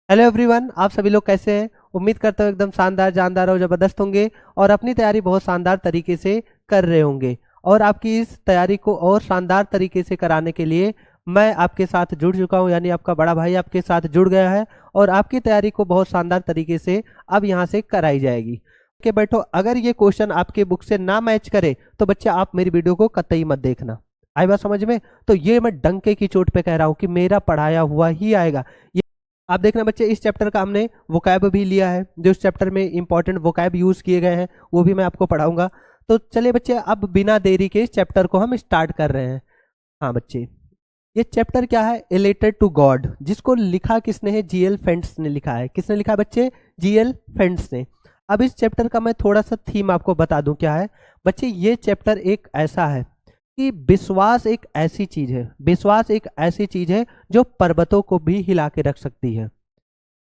Hello everyone, आप सभी लोग कैसे हैं। उम्मीद करता हूँ एकदम शानदार जानदार और ज़बरदस्त होंगे और अपनी तैयारी बहुत शानदार तरीके से कर रहे होंगे। और आपकी इस तैयारी को और शानदार तरीके से कराने के लिए मैं आपके साथ जुड़ चुका हूँ, यानी आपका बड़ा भाई आपके साथ जुड़ गया है और आपकी तैयारी को बहुत शानदार तरीके से अब यहाँ से कराई जाएगी। के बैठो, अगर ये क्वेश्चन आपके बुक से ना मैच करे तो बच्चे आप मेरी वीडियो को कतई मत देखना। आई बात समझ में? तो ये मैं डंके की चोट पे कह रहा हूँ कि मेरा पढ़ाया हुआ ही आएगा। आप देखना बच्चे, इस चैप्टर का हमने वोकैब भी लिया है, जो इस चैप्टर में इंपॉर्टेंट वोकैब यूज किए गए हैं वो भी मैं आपको पढ़ाऊंगा। तो चलिए बच्चे, अब बिना देरी के इस चैप्टर को हम स्टार्ट कर रहे हैं। हाँ बच्चे, ये चैप्टर क्या है? रिलेटेड टू गॉड, जिसको लिखा किसने है? जीएल फेंट्स ने लिखा है। किसने लिखा है बच्चे? जीएल फेंट्स ने। अब इस चैप्टर का मैं थोड़ा सा थीम आपको बता दूं क्या है। बच्चे, ये चैप्टर एक ऐसा है कि विश्वास एक ऐसी चीज है, विश्वास एक ऐसी चीज है जो पर्वतों को भी हिला के रख सकती है।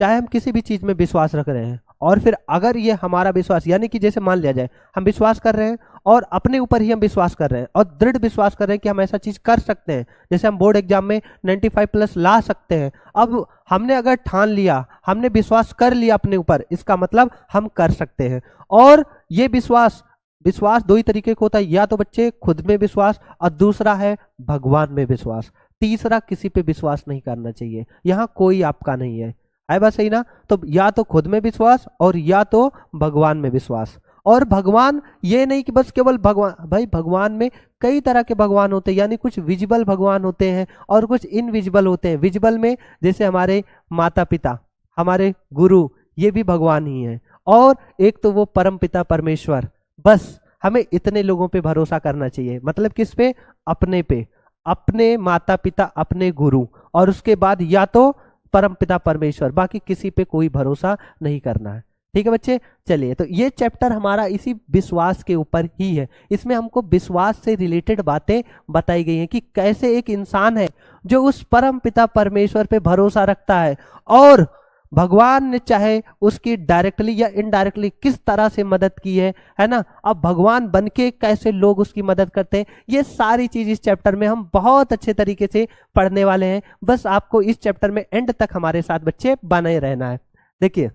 चाहे हम किसी भी चीज में विश्वास रख रहे हैं और फिर अगर ये हमारा विश्वास, यानी कि जैसे मान लिया जाए हम विश्वास कर रहे हैं और अपने ऊपर ही हम विश्वास कर रहे हैं और दृढ़ विश्वास कर रहे हैं कि हम ऐसा चीज कर सकते हैं, जैसे हम बोर्ड एग्जाम में 95+ ला सकते हैं। अब हमने अगर ठान लिया, हमने विश्वास कर लिया अपने ऊपर, इसका मतलब हम कर सकते हैं। और ये विश्वास विश्वास दो ही तरीके का होता है, या तो बच्चे खुद में विश्वास और दूसरा है भगवान में विश्वास। तीसरा किसी पे विश्वास नहीं करना चाहिए, यहाँ कोई आपका नहीं है। है बात सही ना? तो या तो खुद में विश्वास और या तो भगवान में विश्वास। और भगवान ये नहीं कि बस केवल भगवान, भाई भगवान में कई तरह के भगवान होते हैं, यानी कुछ विजिबल भगवान होते हैं और कुछ इनविजिबल होते हैं। विजिबल में जैसे हमारे माता पिता, हमारे गुरु, ये भी भगवान ही हैं। और एक तो वो परम पिता परमेश्वर। बस हमें इतने लोगों पे भरोसा करना चाहिए। मतलब किस पे? अपने पे, अपने माता पिता, अपने गुरु, और उसके बाद या तो परम पिता परमेश्वर। बाकी किसी पे कोई भरोसा नहीं करना है। ठीक है बच्चे, चलिए। तो ये चैप्टर हमारा इसी विश्वास के ऊपर ही है। इसमें हमको विश्वास से रिलेटेड बातें बताई गई हैं कि कैसे एक इंसान है जो उस परम पिता परमेश्वर पे भरोसा रखता है और भगवान ने चाहे उसकी डायरेक्टली या इनडायरेक्टली किस तरह से मदद की है ना। अब भगवान बनके कैसे लोग उसकी मदद करते हैं, ये सारी चीज इस चैप्टर में हम बहुत अच्छे तरीके से पढ़ने वाले हैं। बस आपको इस चैप्टर में एंड तक हमारे साथ बच्चे बने रहना है। देखिए,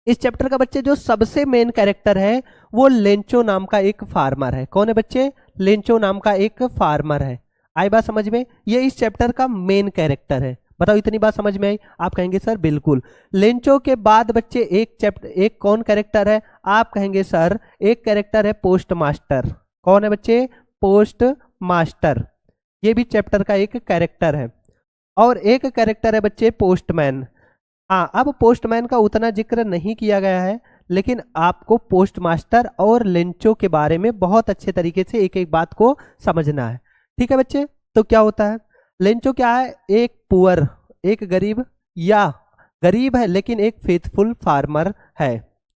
इस चैप्टर का बच्चे जो सबसे मेन कैरेक्टर है वो लेंचो नाम का एक फार्मर है। कौन है बच्चे? लेंचो नाम का एक फार्मर है। आई बात समझ में? ये इस चैप्टर का मेन कैरेक्टर है। बताओ, इतनी बात समझ में आई? आप कहेंगे सर बिल्कुल। लेंचो के बाद बच्चे एक कौन कैरेक्टर है? आप कहेंगे सर एक कैरेक्टर है पोस्ट मास्टर। कौन है बच्चे? Post master. ये भी चैप्टर का एक कैरेक्टर है। और एक कैरेक्टर है बच्चे पोस्टमैन। हाँ, अब पोस्टमैन का उतना जिक्र नहीं किया गया है, लेकिन आपको पोस्ट मास्टर और लेंचो के बारे में बहुत अच्छे तरीके से एक एक बात को समझना है। ठीक है बच्चे? तो क्या होता है? लेंचो क्या है? एक पुअर, एक गरीब, या गरीब है लेकिन एक फेथफुल फार्मर है।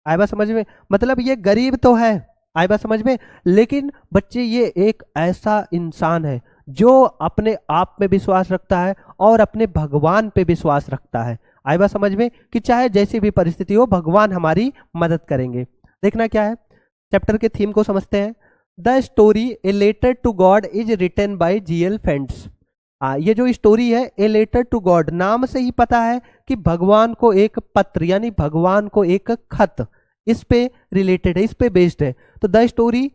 आए बात समझ में? मतलब ये गरीब तो है, आए बात समझ में, लेकिन बच्चे ये एक ऐसा इंसान है जो अपने आप में विश्वास रखता है और अपने भगवान पे विश्वास रखता है। आई बात समझ में कि चाहे जैसी भी परिस्थिति हो भगवान हमारी मदद करेंगे। देखना क्या है, चैप्टर के थीम को समझते हैं। The story a letter to God is written by G L Fuentes. ये जो स्टोरी है ए लेटर टू गॉड, नाम से ही पता है कि भगवान को एक पत्र, यानी भगवान को एक खत, इस पे रिलेटेड है, इस पे बेस्ड है। तो the story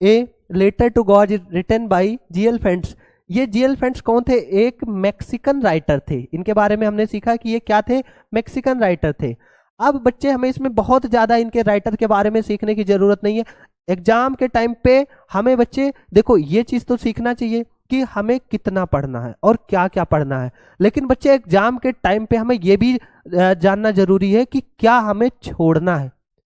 a letter to God is written by G L Fuentes. ये जीएल फेंट्स कौन थे? एक मैक्सिकन राइटर थे। इनके बारे में हमने सीखा कि ये क्या थे? मैक्सिकन राइटर थे। अब बच्चे हमें इसमें बहुत ज्यादा इनके राइटर के बारे में सीखने की जरूरत नहीं है। एग्जाम के टाइम पे हमें बच्चे देखो ये चीज तो सीखना चाहिए कि हमें कितना पढ़ना है और क्या क्या पढ़ना है, लेकिन बच्चे एग्जाम के टाइम पे हमें ये भी जानना जरूरी है कि क्या हमें छोड़ना है।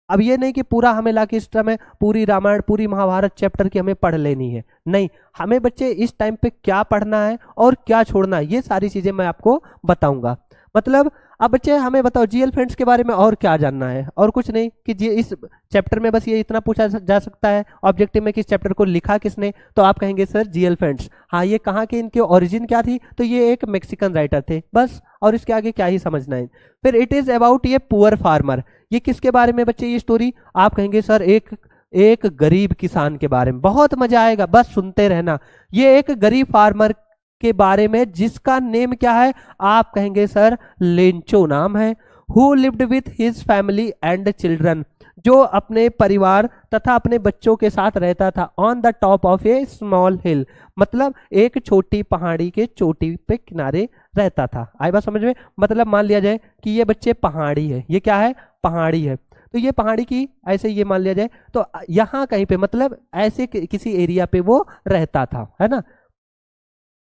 अब ये नहीं कि पूरा हमें लाके इस टाइम में पूरी रामायण पूरी महाभारत चैप्टर की हमें पढ़ लेनी है, नहीं। हमें बच्चे इस टाइम पे क्या पढ़ना है और क्या छोड़ना है, ये सारी चीजें मैं आपको बताऊंगा। मतलब अब बच्चे हमें बताओ जीएल फ्रेंड्स के बारे में और क्या जानना है? और कुछ नहीं कि जी इस चैप्टर में बस ये इतना पूछा जा सकता है ऑब्जेक्टिव में कि इस चैप्टर को लिखा किसने, तो आप कहेंगे सर जीएल फ्रेंड्स। हाँ, ये कहाँ के, इनके ओरिजिन क्या थी? तो ये एक मैक्सिकन राइटर थे, बस। और इसके आगे क्या ही समझना है। फिर इट इज अबाउट ये पुअर फार्मर। ये किसके बारे में बच्चे ये स्टोरी? आप कहेंगे सर एक गरीब किसान के बारे में। बहुत मजा आएगा, बस सुनते रहना। ये एक गरीब फार्मर के बारे में जिसका नेम क्या है, आप कहेंगे सर लेंचो नाम है। Who lived with his family and children, जो अपने परिवार तथा अपने बच्चों के साथ रहता था, on the top of a small hill, मतलब एक छोटी पहाड़ी के चोटी पे किनारे रहता था। आई बात समझ में? मतलब मान लिया जाए कि ये बच्चे पहाड़ी है, ये क्या है, पहाड़ी है, तो ये पहाड़ी की ऐसे ये मान लिया जाए तो यहाँ कहीं पे मतलब ऐसे किसी एरिया पे वो रहता था, है ना।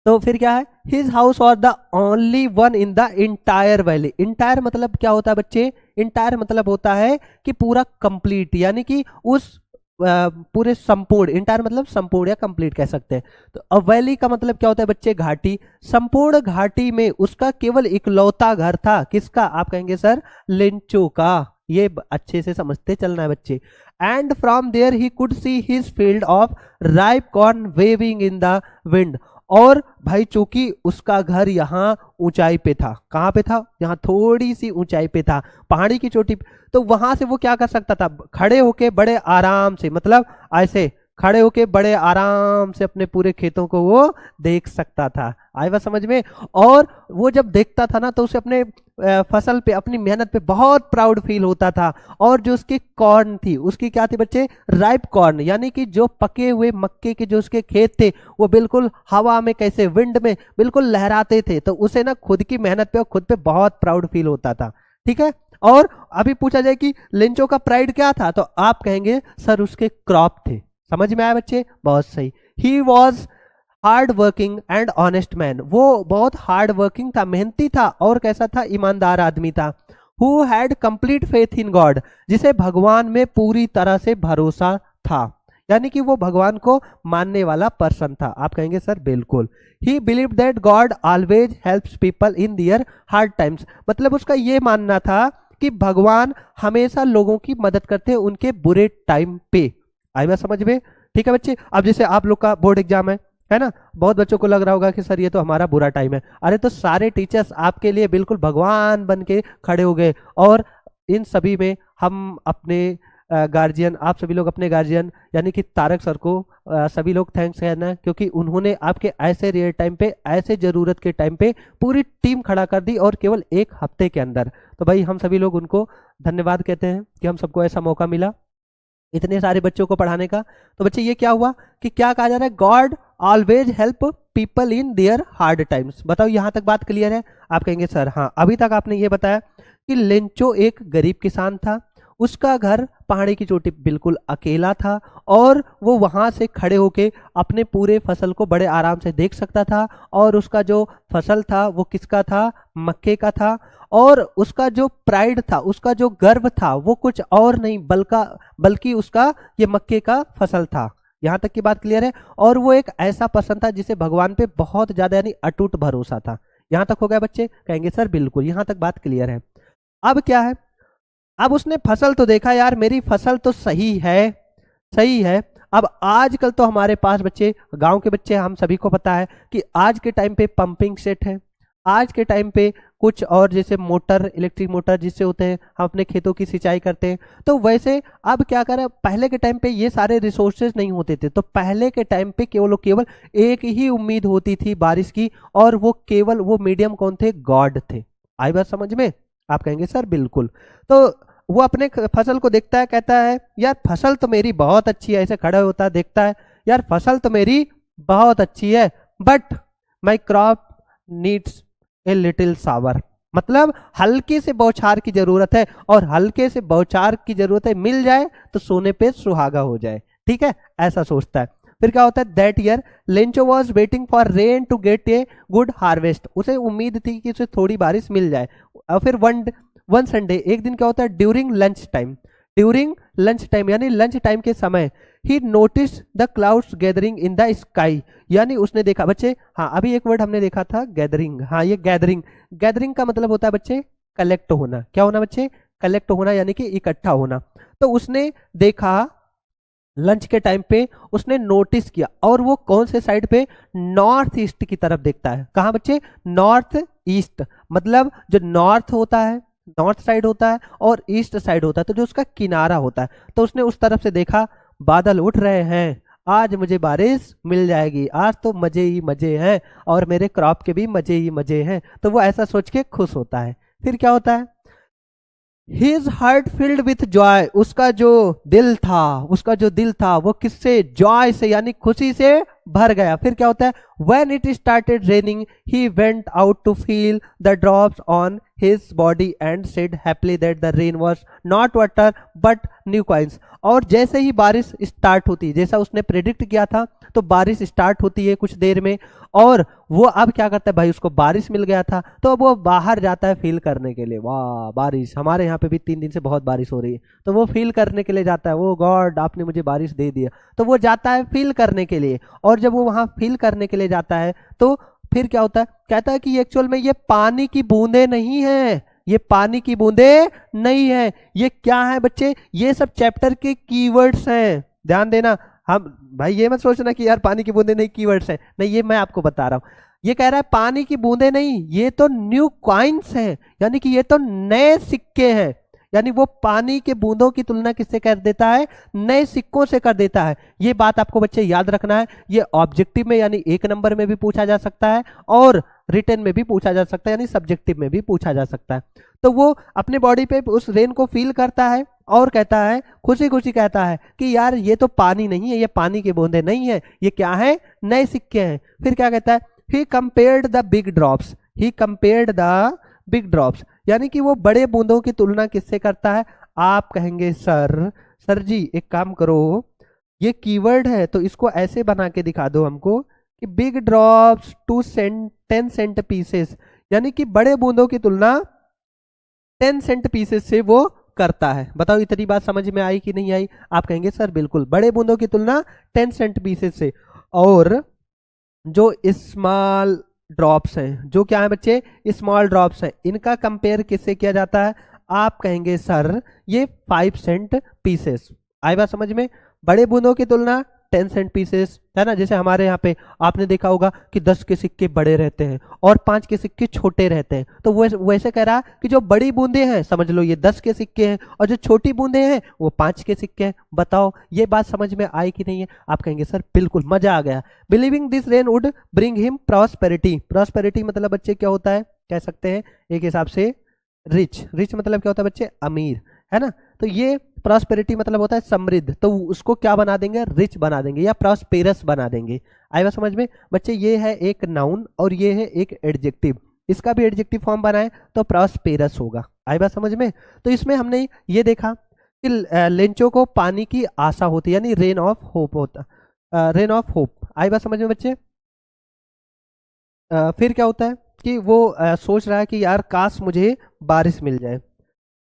तो फिर क्या है, हिज हाउस और the only one in the entire valley. Entire मतलब क्या होता है बच्चे, इंटायर मतलब होता है कि पूरा कंप्लीट, यानी कि उस पूरे संपूर्ण, इंटायर मतलब संपूर्ण या कंप्लीट कह सकते हैं। तो वैली का मतलब क्या होता है बच्चे, घाटी। संपूर्ण घाटी में उसका केवल इकलौता घर था, किसका, आप कहेंगे सर लेंचो का। ये अच्छे से समझते चलना है बच्चे। And from there he could see his field of ripe corn waving in the wind. और भाई चूंकि उसका घर यहाँ ऊंचाई पे था, कहाँ पे था, यहाँ थोड़ी सी ऊंचाई पे था, पहाड़ी की चोटी पे, तो वहां से वो क्या कर सकता था, खड़े होके बड़े आराम से, मतलब ऐसे खड़े होके बड़े आराम से अपने पूरे खेतों को वो देख सकता था। आई बात समझ में? और वो जब देखता था ना तो उसे अपने फसल पे, अपनी मेहनत पे बहुत प्राउड फील होता था। और जो उसकी कॉर्न थी, उसकी क्या थी बच्चे, राइप कॉर्न, यानी कि जो पके हुए मक्के के जो उसके खेत थे वो बिल्कुल हवा में कैसे, विंड में बिल्कुल लहराते थे। तो उसे ना खुद की मेहनत पे और खुद पे बहुत प्राउड फील होता था। ठीक है। और अभी पूछा जाए कि लेंचो का प्राइड क्या था, तो आप कहेंगे सर उसके क्रॉप थे। समझ में आया बच्चे? बहुत सही। He was hard working and honest man, वो बहुत हार्ड वर्किंग था, मेहनती था, और कैसा था, ईमानदार आदमी था। Who had complete faith in God, जिसे भगवान में पूरी तरह से भरोसा था, यानी कि वो भगवान को मानने वाला पर्सन था। आप कहेंगे सर बिल्कुल। He believe that God always helps people in their hard times, मतलब उसका ये मानना था कि भगवान हमेशा लोगों की मदद करते हैं उनके बुरे टाइम पे। आई बात समझ में? ठीक है बच्चे। अब जैसे आप लोग का बोर्ड एग्जाम है ना, बहुत बच्चों को लग रहा होगा कि सर ये तो हमारा बुरा टाइम है। अरे तो सारे टीचर्स आपके लिए बिल्कुल भगवान बन के खड़े हो गए, और इन सभी में हम अपने गार्जियन, आप सभी लोग अपने गार्जियन यानी कि तारक सर को सभी लोग थैंक्स कहना, क्योंकि उन्होंने आपके ऐसे रेयर टाइम पे, ऐसे जरूरत के टाइम पे पूरी टीम खड़ा कर दी, और केवल एक हफ्ते के अंदर। तो भाई हम सभी लोग उनको धन्यवाद कहते हैं कि हम सबको ऐसा मौका मिला इतने सारे बच्चों को पढ़ाने का। तो बच्चे ये क्या हुआ कि क्या कहा जा रहा है, God always help people in their hard times. बताओ यहाँ तक बात क्लियर है? आप कहेंगे सर हाँ। अभी तक आपने ये बताया कि लेंचो एक गरीब किसान था, उसका घर पहाड़ी की चोटी बिल्कुल अकेला था, और वो वहां से खड़े होके अपने पूरे फसल को बड़े आराम से देख सकता था। और उसका जो फसल था वो किसका था, मक्के का था। और उसका जो प्राइड था, उसका जो गर्व था, वो कुछ और नहीं बल्कि उसका ये मक्के का फसल था। यहाँ तक की बात क्लियर है? और वो एक ऐसा पर्सन था जिसे भगवान पे बहुत ज्यादा यानी अटूट भरोसा था। यहाँ तक हो गया बच्चे? कहेंगे सर बिल्कुल, यहाँ तक बात क्लियर है। अब क्या है, अब उसने फसल तो देखा, यार मेरी फसल तो सही है, सही है। अब आजकल तो हमारे पास बच्चे, गांव के बच्चे, हम सभी को पता है कि आज के टाइम पे पंपिंग सेट है, आज के टाइम पे कुछ और जैसे मोटर, इलेक्ट्रिक मोटर जिससे होते हैं हम अपने खेतों की सिंचाई करते हैं। तो वैसे अब क्या करें, पहले के टाइम पे ये सारे रिसोर्सेज नहीं होते थे, तो पहले के टाइम पे केवल एक ही उम्मीद होती थी बारिश की, और वो मीडियम कौन थे, गॉड थे। आई बात समझ में? आप कहेंगे सर बिल्कुल। तो वो अपने फसल को देखता है, कहता है यार फसल तो मेरी बहुत अच्छी है, ऐसे खड़ा होता है, देखता है यार फसल तो मेरी बहुत अच्छी है, but my crop needs a little shower, मतलब हल्के से बौछार की जरूरत है, और हल्के से बौछार की जरूरत है, मिल जाए तो सोने पे सुहागा हो जाए। ठीक है, ऐसा सोचता है। फिर क्या होता है, that year Lencho was waiting for rain to get a good harvest, उसे उम्मीद थी कि उसे थोड़ी बारिश मिल जाए। और फिर वन संडे, एक दिन क्या होता है, ड्यूरिंग लंच टाइम यानी लंच टाइम के समय, he notice the clouds gathering in the sky, यानी उसने देखा बच्चे, हाँ अभी एक वर्ड हमने देखा था गैदरिंग, हाँ ये गैदरिंग का मतलब होता है बच्चे कलेक्ट होना। क्या होना बच्चे, कलेक्ट होना, यानी कि इकट्ठा होना। तो उसने देखा लंच के टाइम पे, उसने नोटिस किया, और वो कौन से साइड पे, नॉर्थ ईस्ट की तरफ देखता है। कहाँ बच्चे, नॉर्थ ईस्ट, मतलब जो नॉर्थ होता है, नॉर्थ साइड होता है, और ईस्ट साइड होता है, तो जो उसका किनारा होता है, तो उसने उस तरफ से देखा, बादल उठ रहे हैं, आज मुझे बारिश मिल जाएगी, आज तो मजे ही मजे हैं और मेरे क्रॉप के भी मजे ही मजे हैं। तो वो ऐसा सोच के खुश होता है। फिर क्या होता है, His heart filled with joy, उसका जो दिल था वो किससे, जॉय से यानी खुशी से भर गया। फिर क्या होता है, when it started raining he went out to feel the drops on his body and said happily that the rain was not water but new coins। और जैसे ही बारिश स्टार्ट होती, जैसा उसने प्रेडिक्ट किया था, तो बारिश स्टार्ट होती है कुछ देर में, और वो अब क्या करता है भाई, उसको बारिश मिल गया था तो अब वो बाहर जाता है फील करने के लिए। वाह बारिश, हमारे यहाँ पे भी 3 दिन से बहुत बारिश हो रही है, तो वो फील करने के लिए जाता है। वो गॉड आपने मुझे बारिश दे दिया, तो वो जाता है फील करने के लिए। और जब वो वहां फील करने के लिए जाता है तो फिर क्या होता है, कहता है कि एक्चुअल में ये पानी की बूंदे नहीं है, ये पानी की बूंदे नहीं है, ये क्या है बच्चे, ये सब चैप्टर के कीवर्ड्स हैं। ध्यान देना, हम भाई ये मत सोचना कि यार पानी की बूंदे नहीं कीवर्ड्स हैं, नहीं, ये मैं आपको बता रहा हूं। ये कह रहा है पानी की बूंदे नहीं, ये तो न्यू कॉइन्स हैं, यानी कि ये तो नए सिक्के हैं। यानी वो पानी के बूंदों की तुलना किससे कर देता है, नए सिक्कों से कर देता है। ये बात आपको बच्चे याद रखना है। ये ऑब्जेक्टिव में यानी 1 नंबर में भी पूछा जा सकता है और रिटन में भी पूछा जा सकता है, यानी सब्जेक्टिव में भी पूछा जा सकता है। तो वो अपने बॉडी पे उस रेन को फील करता है और कहता है, खुशी खुशी कहता है कि यार ये तो पानी नहीं है, ये पानी के बूंदे नहीं है, ये क्या है, नए सिक्के हैं। फिर क्या कहता है, he compared the big drops, he compared the big drops, यानी कि वो बड़े बूंदों की तुलना किससे करता है। आप कहेंगे सर जी एक काम करो, ये कीवर्ड है तो इसको ऐसे बना के दिखा दो हमको कि big drops to 10 cent pieces, यानी कि बड़े बूंदों की तुलना 10 सेंट पीसेस से वो करता है। बताओ इतनी बात समझ में आई कि नहीं आई। आप कहेंगे सर बिल्कुल, बड़े बूंदों की तुलना 10 सेंट पीसेस से। और जो स्मॉल ड्रॉप्स हैं, जो क्या है बच्चे, स्मॉल ड्रॉप्स हैं, इनका कंपेयर किससे किया जाता है। आप कहेंगे सर ये 5 सेंट पीसेस। आई बात समझ में, बड़े बूंदों की तुलना 10 सेंट पीसेस, है ना। जैसे हमारे यहाँ पे आपने देखा होगा कि 10 के सिक्के बड़े रहते हैं और 5 के सिक्के छोटे रहते हैं, तो वो वैसे कह रहा कि जो बड़ी बूंदे हैं समझ लो ये 10 के सिक्के हैं और जो छोटी बूंदे हैं वो 5 के सिक्के हैं। बताओ ये बात समझ में आई कि नहीं है। आप कहेंगे सर बिल्कुल, मजा आ गया। Believing this rain would bring him prosperity, prosperity मतलब बच्चे क्या होता है, कह सकते हैं एक हिसाब से रिच, रिच मतलब क्या होता है बच्चे, अमीर, है ना। तो ये प्रॉस्पेरिटी मतलब होता है समृद्ध, तो उसको क्या बना देंगे, रिच बना देंगे या प्रॉस्पेरस बना देंगे। आएगा समझ में बच्चे, ये है एक नाउन और ये है एक एडजेक्टिव, इसका भी एडजेक्टिव फॉर्म बनाए तो प्रॉस्पेरस होगा। आई बात समझ में। तो इसमें हमने ये देखा कि लेंचो को पानी की आशा होती है, यानी रेन ऑफ होप होता, रेन ऑफ होप। आई बात समझ में बच्चे। फिर क्या होता है कि वो सोच रहा है कि यार काश मुझे बारिश मिल जाए।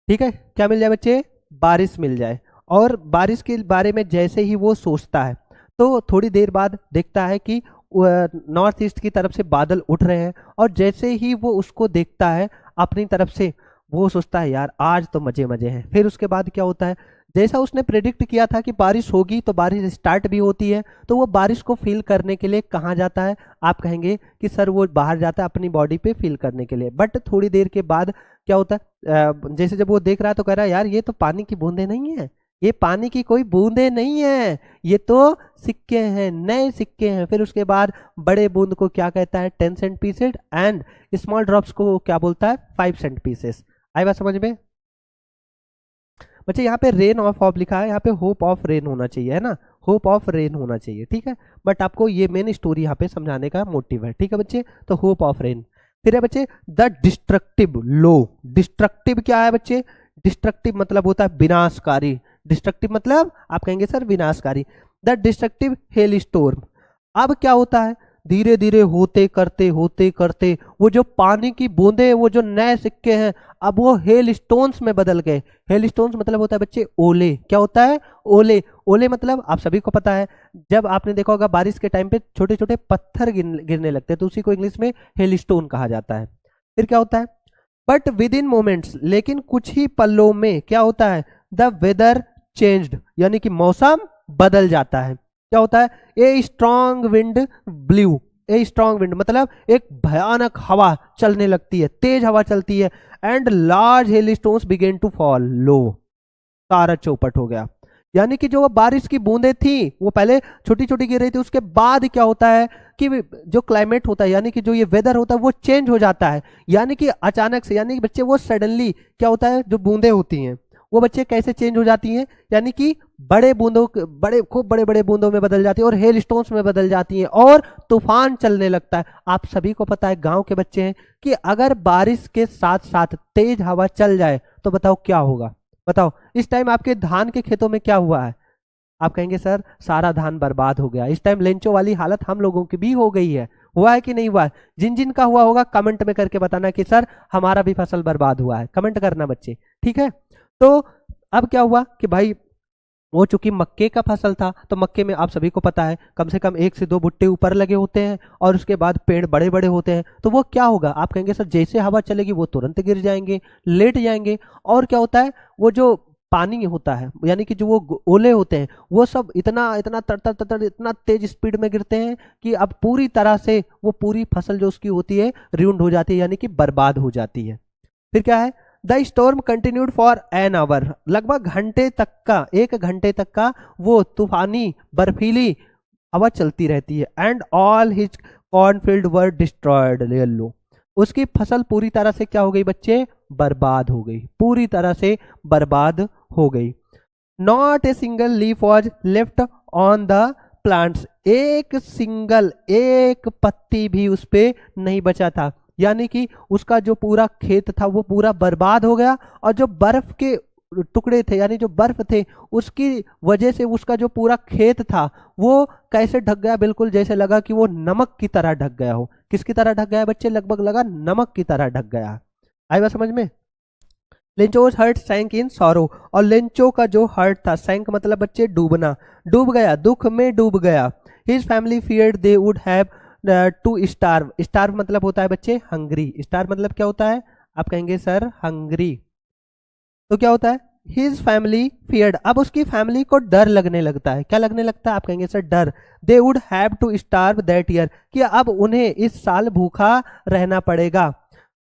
ठीक है, क्या मिल जाए बच्चे, बारिश मिल जाए। और बारिश के बारे में जैसे ही वो सोचता है तो थोड़ी देर बाद देखता है कि नॉर्थ ईस्ट की तरफ से बादल उठ रहे हैं, और जैसे ही वो उसको देखता है अपनी तरफ से, वो सोचता है यार आज तो मजे मजे हैं। फिर उसके बाद क्या होता है, जैसा उसने प्रेडिक्ट किया था कि बारिश होगी तो बारिश स्टार्ट भी होती है, तो वो बारिश को फील करने के लिए कहाँ जाता है। आप कहेंगे कि सर वो बाहर जाता है अपनी बॉडी पे फील करने के लिए, बट थोड़ी देर के बाद क्या होता है, जैसे जब वो देख रहा है तो कह रहा है यार ये तो पानी की बूंदे नहीं है, ये पानी की कोई बूंदे नहीं है, ये तो सिक्के हैं, नए सिक्के हैं। फिर उसके बाद बड़े बूंद को क्या कहता है, 10 cent pieces, and small drops को क्या बोलता है, 5 सेंट पीसेस। आई बात समझ में बच्चे। यहाँ पे रेन ऑफ लिखा है, यहाँ पे होप ऑफ रेन होना चाहिए, है ना, होप ऑफ रेन होना चाहिए, ठीक है। बट आपको ये मेन स्टोरी यहाँ पे समझाने का मोटिव है, ठीक है बच्चे। तो होप ऑफ रेन। फिर है बच्चे द डिस्ट्रक्टिव लो। डिस्ट्रक्टिव क्या है बच्चे, डिस्ट्रक्टिव मतलब होता है विनाशकारी। डिस्ट्रक्टिव मतलब आप कहेंगे सर विनाशकारी। The destructive hello storm. अब क्या होता है, धीरे धीरे होते करते वो जो पानी की बूंदे, वो जो नए सिक्के हैं, अब वो हेल स्टोन्स में बदल गए। हेल स्टोन्स मतलब होता है बच्चे ओले। क्या होता है, ओले। ओले मतलब आप सभी को पता है, जब आपने देखा होगा बारिश के टाइम पे छोटे छोटे पत्थर गिरने लगते हैं, तो उसी को इंग्लिश में हेल स्टोन कहा जाता है। फिर क्या होता है, बट विद इन मोमेंट्स, लेकिन कुछ ही पलों में क्या होता है, द वेदर चेंज्ड, यानी कि मौसम बदल जाता है। क्या होता है, a strong wind blue. A strong wind मतलब एक भयानक हवा चलने लगती है, तेज हवा चलती है, and large hail stones began to fall लो। सारा चौपट हो गया। यानी कि जो बारिश की बूंदें थी वो पहले छोटी छोटी गिर रही थी, उसके बाद क्या होता है कि जो क्लाइमेट होता है यानी कि जो ये वेदर होता है वो चेंज हो जाता है। यानी कि अचानक से, यानी कि बच्चे वो सडनली क्या होता है, जो बूंदें होती हैं वो बच्चे कैसे चेंज हो जाती हैं, यानी कि बड़े बूंदों, बड़े खूब बड़े बड़े बूंदों में बदल जाती है और हेल स्टोन्स में बदल जाती हैं और तूफान चलने लगता है। आप सभी को पता है, गांव के बच्चे हैं, कि अगर बारिश के साथ साथ तेज हवा चल जाए तो बताओ क्या होगा। बताओ इस टाइम आपके धान के खेतों में क्या हुआ है। आप कहेंगे सर सारा धान बर्बाद हो गया। इस टाइम लेंचो वाली हालत हम लोगों की भी हो गई है। हुआ है कि नहीं हुआ है? जिन जिन का हुआ होगा कमेंट में करके बताना कि सर हमारा भी फसल बर्बाद हुआ है, कमेंट करना बच्चे, ठीक है। तो अब क्या हुआ कि भाई वो चूंकि मक्के का फसल था तो मक्के में आप सभी को पता है कम से कम 1 से 2 भुट्टे ऊपर लगे होते हैं और उसके बाद पेड़ बड़े बड़े होते हैं। तो वो क्या होगा, आप कहेंगे सर जैसे हवा चलेगी वो तुरंत गिर जाएंगे, लेट जाएंगे। और क्या होता है, वो जो पानी होता है यानी कि जो वो ओले होते हैं वो सब इतना इतना तड़ तड़ इतना तेज स्पीड में गिरते हैं कि अब पूरी तरह से वो पूरी फसल जो उसकी होती है रिउंड हो जाती है, यानी कि बर्बाद हो जाती है। फिर क्या है, the storm continued for an our, लगभग घंटे तक का, 1 घंटे तक का वो तूफानी बर्फीली हवा चलती रहती है। And all his cornfield were destroyed, ले लो उसकी फसल पूरी तरह से क्या हो गई बच्चे, बर्बाद हो गई, पूरी तरह से बर्बाद हो गई। Not a single leaf was left on the plants, एक सिंगल एक पत्ती भी उस पे नहीं बचा था। यानी कि उसका जो पूरा खेत था वो पूरा बर्बाद हो गया और जो बर्फ के टुकड़े थे यानी जो बर्फ थे उसकी वजह से उसका जो पूरा खेत था वो कैसे ढक गया, बिल्कुल जैसे लगा कि वो नमक की तरह ढक गया हो। किसकी तरह ढक गया बच्चे, लगभग लगा नमक की तरह ढक गया। आई बात समझ में। लेंचोज हर्ट सैंक इन सॉरो, और लेंचो का जो हर्ट था, सैंक मतलब बच्चे डूबना, डूब गया, दुख में डूब गया। His family feared they would have to starve, starve मतलब होता है बच्चे हंग्री, स्टार्व मतलब क्या होता है, आप कहेंगे सर हंग्री। तो क्या होता है, हिज फैमिली फियर्ड, अब उसकी फैमिली को डर लगने लगता है। क्या लगने लगता है, आप कहेंगे सर डर। They would have to starve that year, कि अब उन्हें इस साल भूखा रहना पड़ेगा।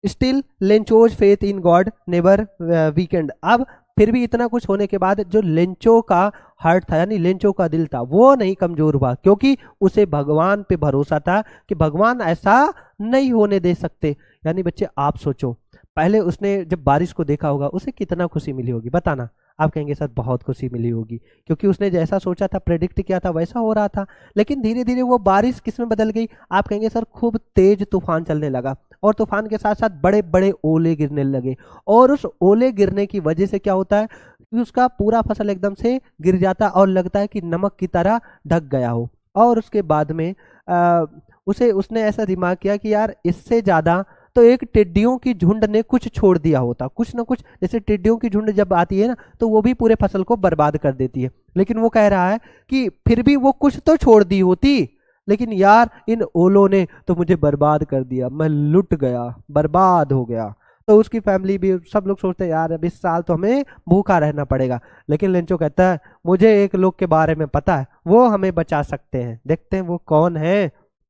Still Lencho's faith in God never weakened, अब फिर भी इतना कुछ होने के बाद जो लेंचो का हार्ट था यानी लेंचो का दिल था वो नहीं कमजोर हुआ, क्योंकि उसे भगवान पे भरोसा था कि भगवान ऐसा नहीं होने दे सकते। यानी बच्चे आप सोचो, पहले उसने जब बारिश को देखा होगा उसे कितना खुशी मिली होगी, बताना। आप कहेंगे सर बहुत खुशी मिली होगी, क्योंकि उसने जैसा सोचा था, प्रेडिक्ट किया था, वैसा हो रहा था। लेकिन धीरे धीरे वो बारिश किस में बदल गई, आप कहेंगे सर खूब तेज तूफान चलने लगा और तूफान के साथ साथ बड़े बड़े ओले गिरने लगे। और उस ओले गिरने की वजह से क्या होता है कि उसका पूरा फसल एकदम से गिर जाता और लगता है कि नमक की तरह ढक गया हो। और उसके बाद में उसने ऐसा दिमाग किया कि यार इससे ज़्यादा तो एक टिड्डियों की झुंड ने कुछ छोड़ दिया होता, कुछ ना कुछ। जैसे टिड्डियों की झुंड जब आती है ना तो वो भी पूरे फसल को बर्बाद कर देती है, लेकिन वो कह रहा है कि फिर भी वो कुछ तो छोड़ दी होती, लेकिन यार इन ओलों ने तो मुझे बर्बाद कर दिया, मैं लुट गया, बर्बाद हो गया। तो उसकी फैमिली भी, सब लोग सोचते हैं यार अब इस साल तो हमें भूखा रहना पड़ेगा। लेकिन लेंचो कहता है मुझे एक लोग के बारे में पता है, वो हमें बचा सकते हैं, देखते हैं वो कौन है।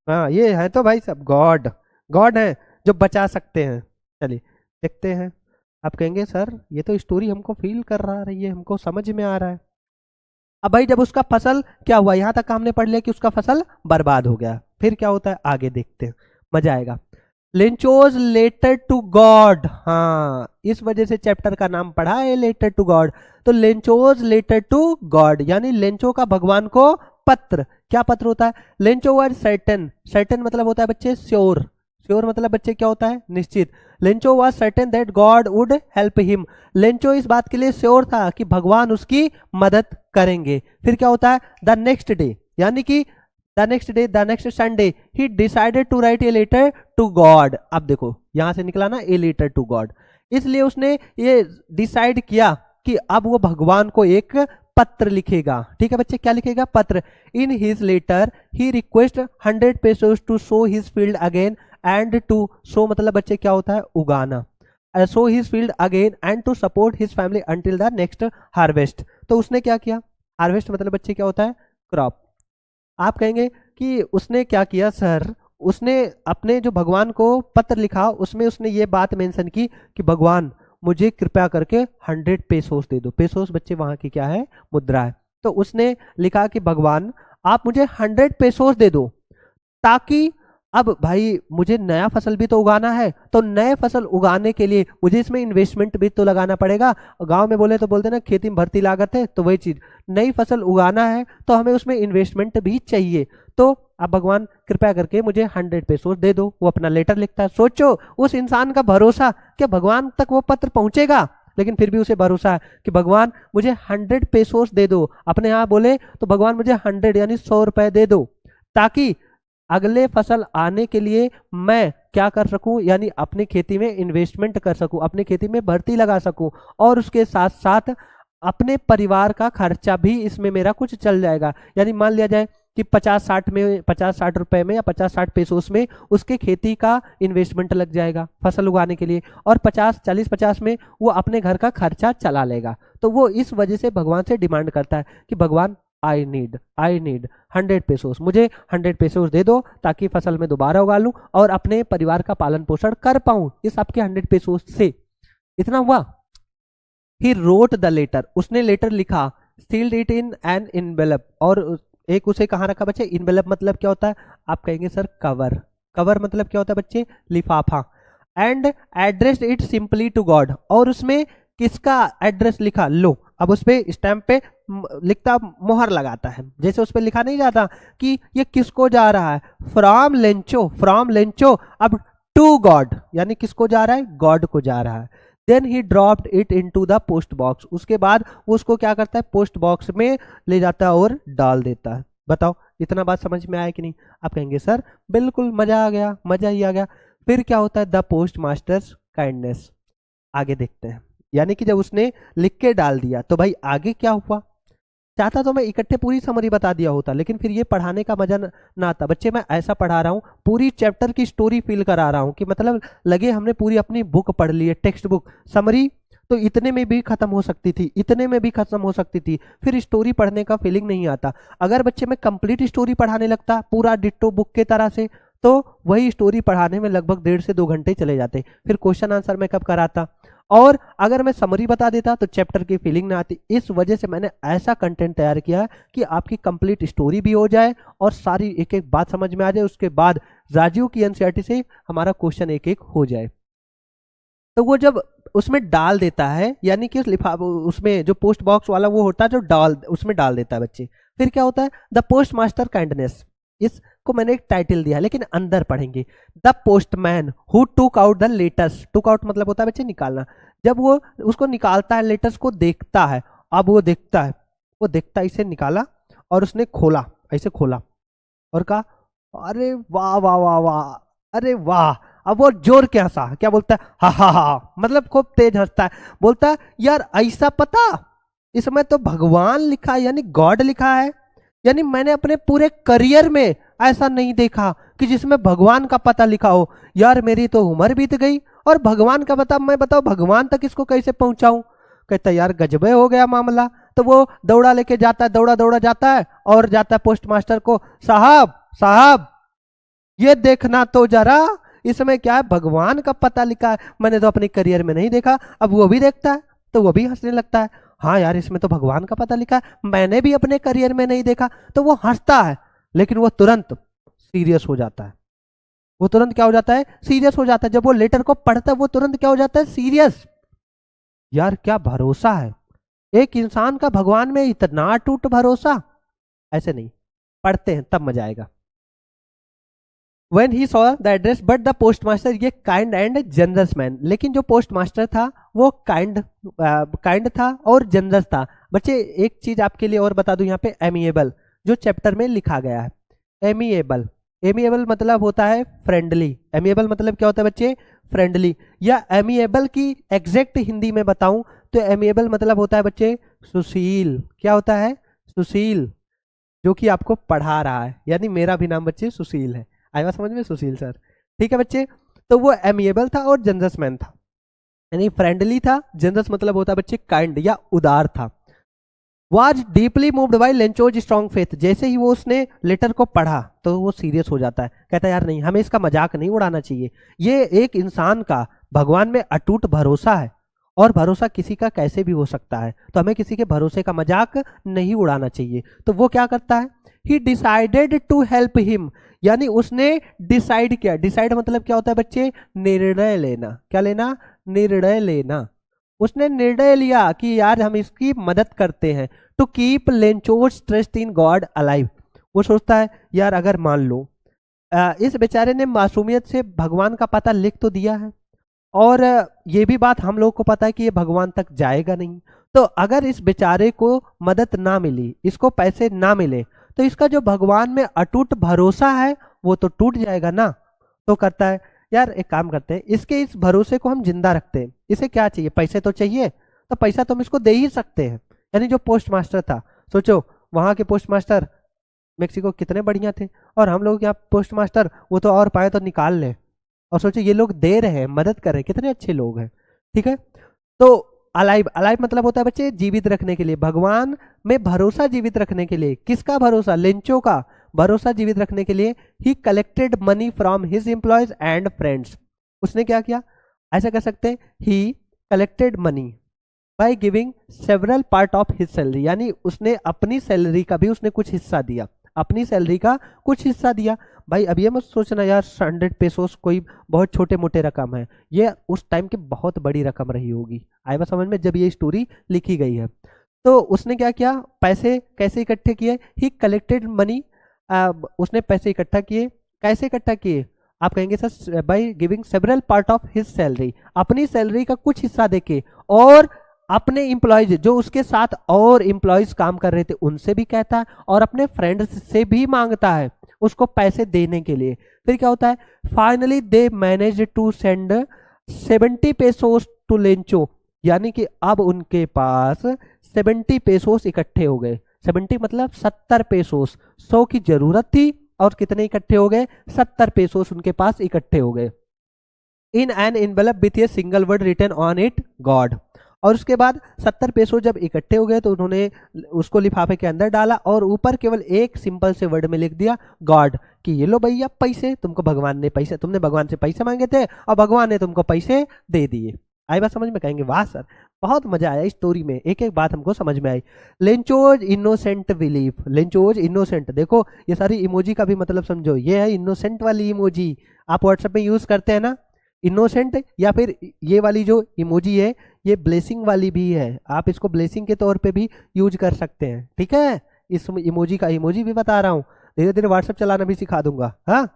हाँ ये है तो भाई सब गॉड, गॉड है जो बचा सकते हैं। चलिए देखते हैं। आप कहेंगे सर ये तो स्टोरी हमको फील कर रही है, हमको समझ में आ रहा है। अब भाई जब उसका फसल क्या हुआ, यहां तक हमने पढ़ लिया कि उसका फसल बर्बाद हो गया, फिर क्या होता है आगे देखते हैं, मजा आएगा। लेंचोज लेटर टू गॉड, हाँ इस वजह से चैप्टर का नाम पढ़ा है लेटर टू गॉड। तो लेंचोज लेटर टू गॉड यानी लेंचो का भगवान को पत्र। क्या पत्र होता है, लेंचो वर सर्टेन, सर्टेन मतलब होता है बच्चे श्योर, श्योर मतलब बच्चे क्या होता है निश्चित। Lencho was certain that God would help him, Lencho इस बात के लिए श्योर था कि भगवान उसकी मदद करेंगे। फिर क्या होता है, द नेक्स्ट डे यानी कि the next day, the next Sunday he decided to write a letter to God. अब देखो यहां से निकला ना ए लेटर टू गॉड, इसलिए उसने ये डिसाइड किया कि अब वो भगवान को एक पत्र लिखेगा। ठीक है बच्चे, क्या लिखेगा, पत्र। In his letter he request 100 pesos to sow his field again and to sow मतलब बच्चे क्या होता है उगाना, sow his field again and to support his family until the next harvest. तो उसने क्या किया, हार्वेस्ट मतलब बच्चे क्या होता है क्रॉप। आप कहेंगे कि उसने क्या किया सर, उसने अपने जो भगवान को पत्र लिखा उसमें उसने ये बात मेंशन की कि भगवान मुझे कृपया करके 100 पेसोस दे दो। पेसोस बच्चे वहां की क्या है मुद्रा है। तो उसने लिखा कि भगवान आप मुझे 100 पेसोस दे दो, ताकि अब भाई मुझे नया फसल भी तो उगाना है, तो नए फसल उगाने के लिए मुझे इसमें इन्वेस्टमेंट भी तो लगाना पड़ेगा। गांव में बोले तो बोलते ना खेती में भर्ती लागत है, तो वही चीज, नई फसल उगाना है तो हमें उसमें इन्वेस्टमेंट भी चाहिए। तो अब भगवान कृपया करके मुझे 100 पेसोस दे दो। वो अपना लेटर लिखता है। सोचो उस इंसान का भरोसा कि भगवान तक वो पत्र पहुंचेगा, लेकिन फिर भी उसे भरोसा है कि भगवान मुझे 100 पेसोस दे दो। अपने यहाँ बोले तो भगवान मुझे 100 यानी 100 रुपए दे दो, ताकि अगले फसल आने के लिए मैं क्या कर सकूं, यानी अपनी खेती में इन्वेस्टमेंट कर सकूं, अपनी खेती में भर्ती लगा सकूं, और उसके साथ साथ अपने परिवार का खर्चा भी इसमें मेरा कुछ चल जाएगा। यानी मान लिया जाए कि 50-60 रुपए में या 50-60 पेसोस में उसके खेती का इन्वेस्टमेंट लग जाएगा फसल उगाने के लिए, और 40-50 में वो अपने घर का खर्चा चला लेगा। तो वो इस वजह से भगवान से डिमांड करता है कि भगवान आई नीड 100 पेसोस, मुझे 100 पेसोस दे दो, ताकि फसल में दोबारा उगा लूं और अपने परिवार का पालन पोषण कर पाऊं इस आपके 100 पेसोस से। इतना हुआ। ही रोट द लेटर, उसने लेटर लिखा, sealed it in an envelope, और एक उसे कहाँ रखा बच्चे, इनवेलप मतलब क्या होता है, आप कहेंगे सर कवर, कवर मतलब क्या होता है बच्चे, लिफाफा। And addressed it simply to God, और उसमें किसका एड्रेस लिखा, लो अब उस पे स्टैंप पे लिखता, मोहर लगाता है, जैसे उस पे लिखा नहीं जाता कि ये किसको जा रहा है, फ्रॉम लेंचो, अब टू गॉड, यानी किसको जा रहा है, गॉड को जा रहा है। Then he dropped it into the post box, उसके बाद वो उसको क्या करता है, पोस्ट बॉक्स में ले जाता है और डाल देता है। बताओ इतना बात समझ में आया कि नहीं। आप कहेंगे सर बिल्कुल मजा आ गया, मजा ही आ गया। फिर क्या होता है, द पोस्ट मास्टर्स काइंडनेस, आगे देखते हैं। यानी कि जब उसने लिख के डाल दिया तो भाई आगे क्या हुआ, चाहता तो मैं इकट्ठे पूरी समरी बता दिया होता, लेकिन फिर ये पढ़ाने का मजा ना आता। बच्चे मैं ऐसा पढ़ा रहा हूँ, पूरी चैप्टर की स्टोरी फील करा रहा हूँ कि मतलब लगे हमने पूरी अपनी बुक पढ़ ली है, टेक्स्ट बुक। समरी तो इतने में भी खत्म हो सकती थी, इतने में भी खत्म हो सकती थी, फिर स्टोरी पढ़ने का फीलिंग नहीं आता। अगर बच्चे मैं कंप्लीट स्टोरी पढ़ाने लगता पूरा डिट्टो बुक के तरह से, तो वही स्टोरी पढ़ाने में लगभग 1.5 से 2 घंटे चले जाते, फिर क्वेश्चन आंसर मैं कब कराता। और अगर मैं समरी बता देता तो चैप्टर की फीलिंग ना आती। इस वजह से मैंने ऐसा कंटेंट तैयार किया कि आपकी कंप्लीट स्टोरी भी हो जाए और सारी एक एक बात समझ में आ जाए, उसके बाद राजीव की एनसीईआरटी से हमारा क्वेश्चन एक एक हो जाए। तो वो जब उसमें डाल देता है, यानी कि उस लिफाफा, उसमें जो पोस्ट बॉक्स वाला वो होता है जो उसमें डाल देता है बच्चे, फिर क्या होता है, द पोस्ट मास्टर काइंडनेस, इसको मैंने एक टाइटल दिया लेकिन अंदर पढ़ेंगे। The postman who took out the letters, took out मतलब होता है बच्चे निकालना, जब वो उसको निकालता है, लेटर्स को देखता है, अब वो देखता है इसे निकाला और उसने खोला, ऐसे खोला और कहा अरे वाह वाह वाह वाह, अरे वाह। अब वो जोर क्या बोलता है, हा हा हा, मतलब खूब तेज हंसता है, बोलता है यार ऐसा पता, इसमें तो भगवान लिखा है, यानी गॉड लिखा है, यानी मैंने अपने पूरे करियर में ऐसा नहीं देखा कि जिसमें भगवान का पता लिखा हो। यार मेरी तो उम्र बीत गई और भगवान का पता, मैं बताओ भगवान तक इसको कैसे पहुंचाऊं। कहता यार गजबे हो गया मामला। तो वो दौड़ा लेके जाता है, दौड़ा जाता है और जाता है पोस्ट मास्टर को, साहब ये देखना तो जरा, इसमें क्या है, भगवान का पता लिखा है, मैंने तो अपने करियर में नहीं देखा। अब वो भी देखता है तो वो भी हंसने लगता है, हाँ यार इसमें तो भगवान का पता लिखा है, मैंने भी अपने करियर में नहीं देखा। तो वो हंसता है लेकिन वो तुरंत सीरियस हो जाता है। वो तुरंत क्या हो जाता है, सीरियस हो जाता है। जब वो लेटर को पढ़ता है वो तुरंत क्या हो जाता है, सीरियस। यार क्या भरोसा है एक इंसान का भगवान में, इतना अटूट भरोसा। ऐसे नहीं, पढ़ते हैं तब मजा आएगा। When he saw the address, but the postmaster, ये काइंड एंड जनरस मैन, लेकिन जो पोस्ट मास्टर था वो काइंड था और जनरस था। बच्चे एक चीज आपके लिए और बता दूं यहाँ पे, एमिएबल जो चैप्टर में लिखा गया है, एमिएबल मतलब होता है फ्रेंडली। एमिएबल मतलब क्या होता है बच्चे, फ्रेंडली। या एमिएबल की एग्जैक्ट हिंदी में बताऊं तो एमिएबल मतलब होता है बच्चे सुशील। क्या होता है, सुशील, जो कि आपको पढ़ा रहा है, यानी मेरा भी नाम बच्चे सुशील है। आया समझ में, सुशील सर, ठीक है बच्चे। तो वो एमिएबल था और जनरस मैन था, यानी फ्रेंडली था। जनरस मतलब होता है बच्चे काइंड या उदार था। Was deeply moved by Lencho's strong faith, जैसे ही वो उसने लेटर को पढ़ा तो वो सीरियस हो जाता है, कहता है यार नहीं, हमें इसका मजाक नहीं उड़ाना चाहिए, ये एक इंसान का भगवान में अटूट भरोसा है और भरोसा किसी का कैसे भी हो सकता है, तो हमें किसी के भरोसे का मजाक नहीं उड़ाना चाहिए। तो वो क्या करता है, he decided to help him, यानी उसने डिसाइड किया। डिसाइड मतलब क्या होता है बच्चे, निर्णय लेना। क्या लेना, निर्णय लेना। उसने निर्णय लिया कि यार हम इसकी मदद करते हैं। To keep Lencho's trust in God alive, वो सोचता है यार अगर मान लो इस बेचारे ने मासूमियत से भगवान का पता लिख तो दिया है, और ये भी बात हम लोग को पता है कि ये भगवान तक जाएगा नहीं, तो अगर इस बेचारे को मदद ना मिली, इसको पैसे ना मिले, तो इसका जो भगवान में अटूट भरोसा है वो तो टूट जाएगा ना। तो करता है यार एक काम करते हैं, इसके इस भरोसे को हम जिंदा रखते हैं। इसे क्या चाहिए, पैसे तो चाहिए, तो पैसा तो हम इसको दे ही सकते हैं। यानी जो पोस्ट मास्टर था, सोचो वहां के पोस्ट मास्टर मेक्सिको कितने बढ़िया थे, और हम लोग यहाँ पोस्ट मास्टर वो तो और पाए तो निकाल ले। और सोचो ये लोग दे रहे हैं, मदद कर रहे हैं, कितने अच्छे लोग हैं। ठीक है, तो अलाइव, अलाइव मतलब होता है बच्चे जीवित रखने के लिए, भगवान में भरोसा जीवित रखने के लिए। किसका भरोसा, लेंचो का भरोसा जीवित रखने के लिए ही collected money from his employees and friends. उसने क्या किया, ऐसा कर सकते हैं, ही collected money by giving several part of his salary, यानी उसने अपनी सैलरी का भी उसने कुछ हिस्सा दिया, अपनी सैलरी का कुछ हिस्सा दिया। भाई अब ये मत सोचना यार 100 पेसोस कोई बहुत छोटे मोटे रकम है, ये उस टाइम की बहुत बड़ी रकम रही होगी, आए बात समझ में, जब ये स्टोरी लिखी गई है। तो उसने क्या किया, पैसे कैसे इकट्ठे किए, ही कलेक्टेड मनी, उसने पैसे इकट्ठा किए। कैसे इकट्ठा किए, आप कहेंगे sir by giving several part of his salary, अपनी सैलरी का कुछ हिस्सा देके, और अपने इंप्लॉयज जो उसके साथ और इंप्लॉयज काम कर रहे थे उनसे भी कहता है, और अपने फ्रेंड्स से भी मांगता है उसको पैसे देने के लिए। फिर क्या होता है, finally they manage to send 70 pesos to Lencho, यानी कि अब उनके पास 70 पेसोस इकट्ठे हो गए। 70 मतलब 70 पेसोस, 100 की जरूरत थी और कितने इकट्ठे हो गए, 70 पेसोस उनके पास इकट्ठे हो गए। In an envelope with a single word written on it God, और उसके बाद 70 पेसो जब इकट्ठे हो गए तो उन्होंने उसको लिफाफे के अंदर डाला और ऊपर केवल एक सिंपल से वर्ड में लिख दिया गॉड, कि ये लो भैया पैसे, तुमको भगवान ने पैसे, तुमने भगवान से पैसे मांगे थे और भगवान ने तुमको पैसे दे दिए। आई बात समझ में, कहेंगे वाह सर बहुत मजा आया इस स्टोरी में, एक एक बात हमको समझ में आई। Lencho's innocent belief, Lencho's innocent, देखो ये सारी इमोजी का भी मतलब समझो, ये है इनोसेंट वाली इमोजी, आप व्हाट्सएप में यूज करते हैं ना इनोसेंट, या फिर ये वाली जो इमोजी है ये ब्लेसिंग वाली भी है, आप इसको ब्लेसिंग के तौर पे भी यूज कर सकते हैं। ठीक है, इस इमोजी का इमोजी भी बता रहा हूँ, धीरे धीरे व्हाट्सएप चलाना भी सिखा दूंगा। हाँ,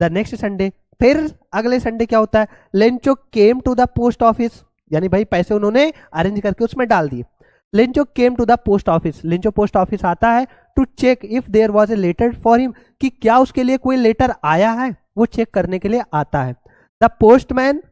द नेक्स्ट संडे, फिर अगले संडे क्या होता है, Lencho came to the post office, यानी भाई पैसे उन्होंने अरेंज करके उसमें डाल दिए। Lencho came to the post office, Lencho post office आता है to check if there was a letter for him, कि क्या उसके लिए कोई लेटर आया है, वो चेक करने के लिए आता है। The postman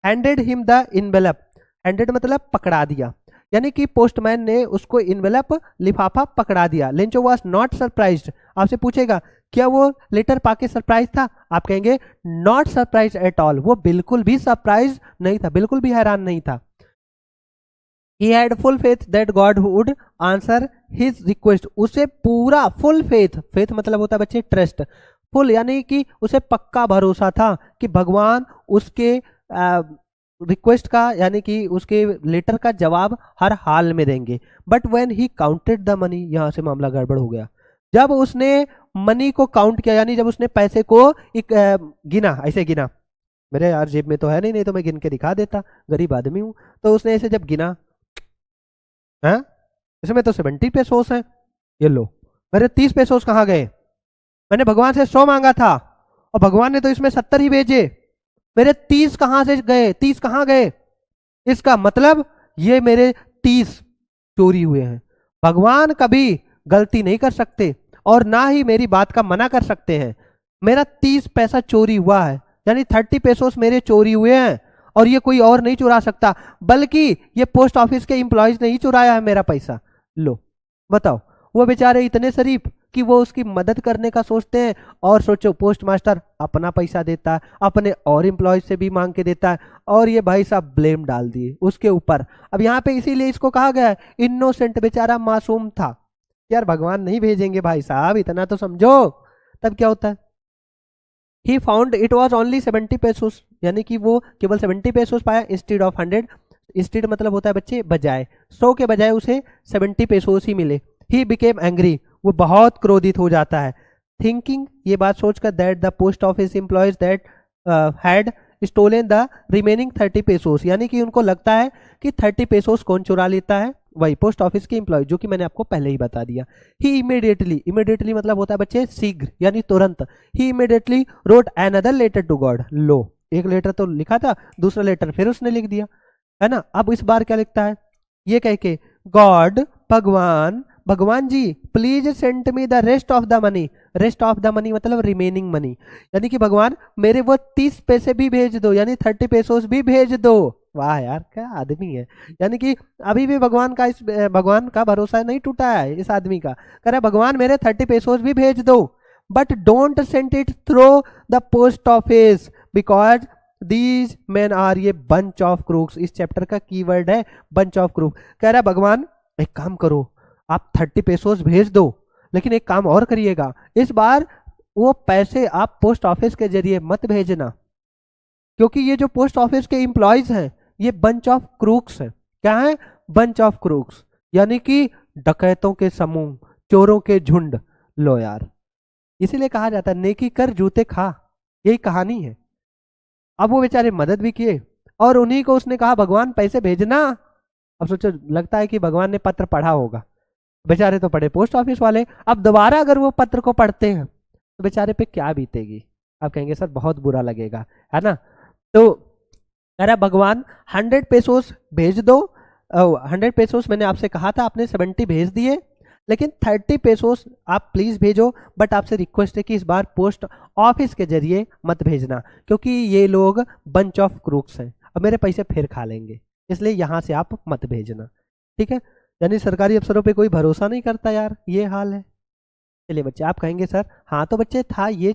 handed him the envelope, handed मतलब पकड़ा दिया, यानी कि पोस्टमैन ने उसको इनवेलप लिफाफा पकड़ा दिया। लेंचो वाज नॉट सरप्राइज्ड, आपसे पूछेगा क्या वो लेटर पाके सरप्राइज था, आप कहेंगे नॉट सरप्राइज एट ऑल, वो बिल्कुल भी सरप्राइज नहीं था, बिल्कुल भी हैरान नहीं था। He had full faith that God would answer his request, उसे पूरा फुल फेथ, फेथ मतलब होता है बच्चे ट्रस्ट, फुल यानी कि उसे पक्का भरोसा था कि भगवान उसके रिक्वेस्ट का यानी कि उसके लेटर का जवाब हर हाल में देंगे। But when he counted the money, यहां से मामला गड़बड़ हो गया। जब उसने मनी को काउंट किया, यानी जब उसने पैसे को एक गिना, ऐसे गिना, मेरे यार जेब में तो है नहीं, नहीं तो मैं गिन के दिखा देता, गरीब आदमी हूं। तो उसने ऐसे जब गिना, है इसमें तो 70 पेसोस है, ये लो मेरे 30 पेसोस कहाँ गए, मैंने भगवान से 100 मांगा था और भगवान ने तो इसमें 70 ही भेजे, मेरे 30 कहां से गए, 30 कहां गए, इसका मतलब ये मेरे 30 चोरी हुए हैं। भगवान कभी गलती नहीं कर सकते और ना ही मेरी बात का मना कर सकते हैं। मेरा 30 पैसा चोरी हुआ है, यानी 30 पेसोस मेरे चोरी हुए हैं, और ये कोई और नहीं चुरा सकता, बल्कि ये पोस्ट ऑफिस के एम्प्लॉयज ने ही चुराया है मेरा पैसा। लो बताओ, वो बेचारे इतने शरीफ कि वो उसकी मदद करने का सोचते हैं, और सोचो पोस्ट मास्टर अपना पैसा देता है, अपने और एम्प्लॉयज से भी मांग के देता है, और ये भाई साहब ब्लेम डाल दिए उसके ऊपर। अब यहाँ पे इसीलिए इसको कहा गया है इनोसेंट, बेचारा मासूम था, यार भगवान नहीं भेजेंगे भाई साहब, इतना तो समझो। तब क्या होता है, he found it was only 70 pesos, यानी कि वो केवल 70 पेसोस पाया इंस्टेड ऑफ 100। इंस्टेड मतलब होता है बच्चे बजाय, 100 के बजाय उसे 70 पेसोस ही मिले। ही बिकेम एंग्री, वो बहुत क्रोधित हो जाता है। थिंकिंग, ये बात सोचकर that the post office employees that had stolen the remaining 30 pesos, यानी कि उनको लगता है कि 30 पेसोस कौन चुरा लेता है, वही पोस्ट ऑफिस के एम्प्लॉय, जो कि मैंने आपको पहले ही बता दिया। ही इमीडिएटली मतलब होता है बच्चे शीघ्र यानी तुरंत। He immediately wrote another letter to God, लो एक लेटर तो लिखा था, दूसरा लेटर फिर उसने लिख दिया, है ना। अब इस बार क्या लिखता है, ये कह के गॉड, भगवान जी please send me the rest of the money. Rest of the money मतलब रिमेनिंग मनी, यानी कि भगवान मेरे वो 30 पैसे भी भेज दो, यानी 30 पेसोस भी भेज दो। वाह यार क्या आदमी है, यानी कि अभी भी भगवान का भरोसा नहीं टूटा है इस आदमी का। कह रहा भगवान मेरे 30 पेसोस भी भेज दो, but don't send it through the post office because these men are, ये बंच ऑफ क्रूक्स, इस चैप्टर का कीवर्ड है बंच ऑफ क्रूक। कह रहा भगवान एक काम करो, आप 30 पेसोस भेज दो, लेकिन एक काम और करिएगा, इस बार वो पैसे आप पोस्ट ऑफिस के जरिए मत भेजना, क्योंकि ये जो पोस्ट ऑफिस के एम्प्लॉयज हैं ये बंच ऑफ क्रूक्स हैं। क्या है, बंच ऑफ क्रूक्स, यानी कि डकैतों के समूह, चोरों के झुंड। लो यार, इसीलिए कहा जाता है नेकी कर जूते खा, यही कहानी है। अब वो बेचारे मदद भी किए और उन्हीं को उसने कहा भगवान पैसे भेजना। अब सोचो, लगता है कि भगवान ने पत्र पढ़ा होगा, बेचारे तो पढ़े पोस्ट ऑफिस वाले, अब दोबारा अगर वो पत्र को पढ़ते हैं तो बेचारे पे क्या बीतेगी। आप कहेंगे सर बहुत बुरा लगेगा, है ना। तो अरे भगवान 100 पेसोस भेज दो, 100 पेसोस मैंने आपसे कहा था, आपने 70 भेज दिए, लेकिन 30 पेसोस आप प्लीज भेजो, बट आपसे रिक्वेस्ट है कि इस बार पोस्ट ऑफिस के जरिए मत भेजना, क्योंकि ये लोग बंच ऑफ क्रूक्स हैं, अब मेरे पैसे फिर खा लेंगे, इसलिए यहां से आप मत भेजना, ठीक है। यानी सरकारी अफसरों पे कोई भरोसा नहीं करता यार, ये हाल है। चलिए बच्चे, आप कहेंगे सर हाँ तो बच्चे था ये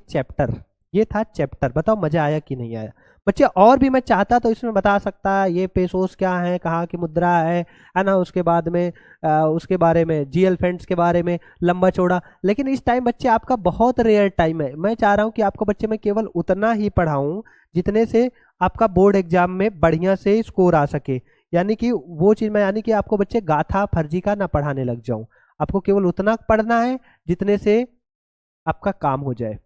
था चैप्टर, बताओ मजा आया कि नहीं आया। बच्चे और भी मैं चाहता तो इसमें बता सकता, ये पेसोस क्या है, कहाँ की मुद्रा है ना, उसके बाद में उसके बारे में जी एलिफेंट्स के बारे में लंबा चौड़ा, लेकिन इस टाइम बच्चे आपका बहुत रेयर टाइम है। मैं चाह रहा हूँ कि आपको बच्चे मैं केवल उतना ही पढ़ाऊँ जितने से आपका बोर्ड एग्जाम में बढ़िया से स्कोर आ सके, यानी कि वो चीज़ मैं, यानी कि आपको बच्चे गाथा फर्जी का ना पढ़ाने लग जाऊं, आपको केवल उतना पढ़ना है जितने से आपका काम हो जाए।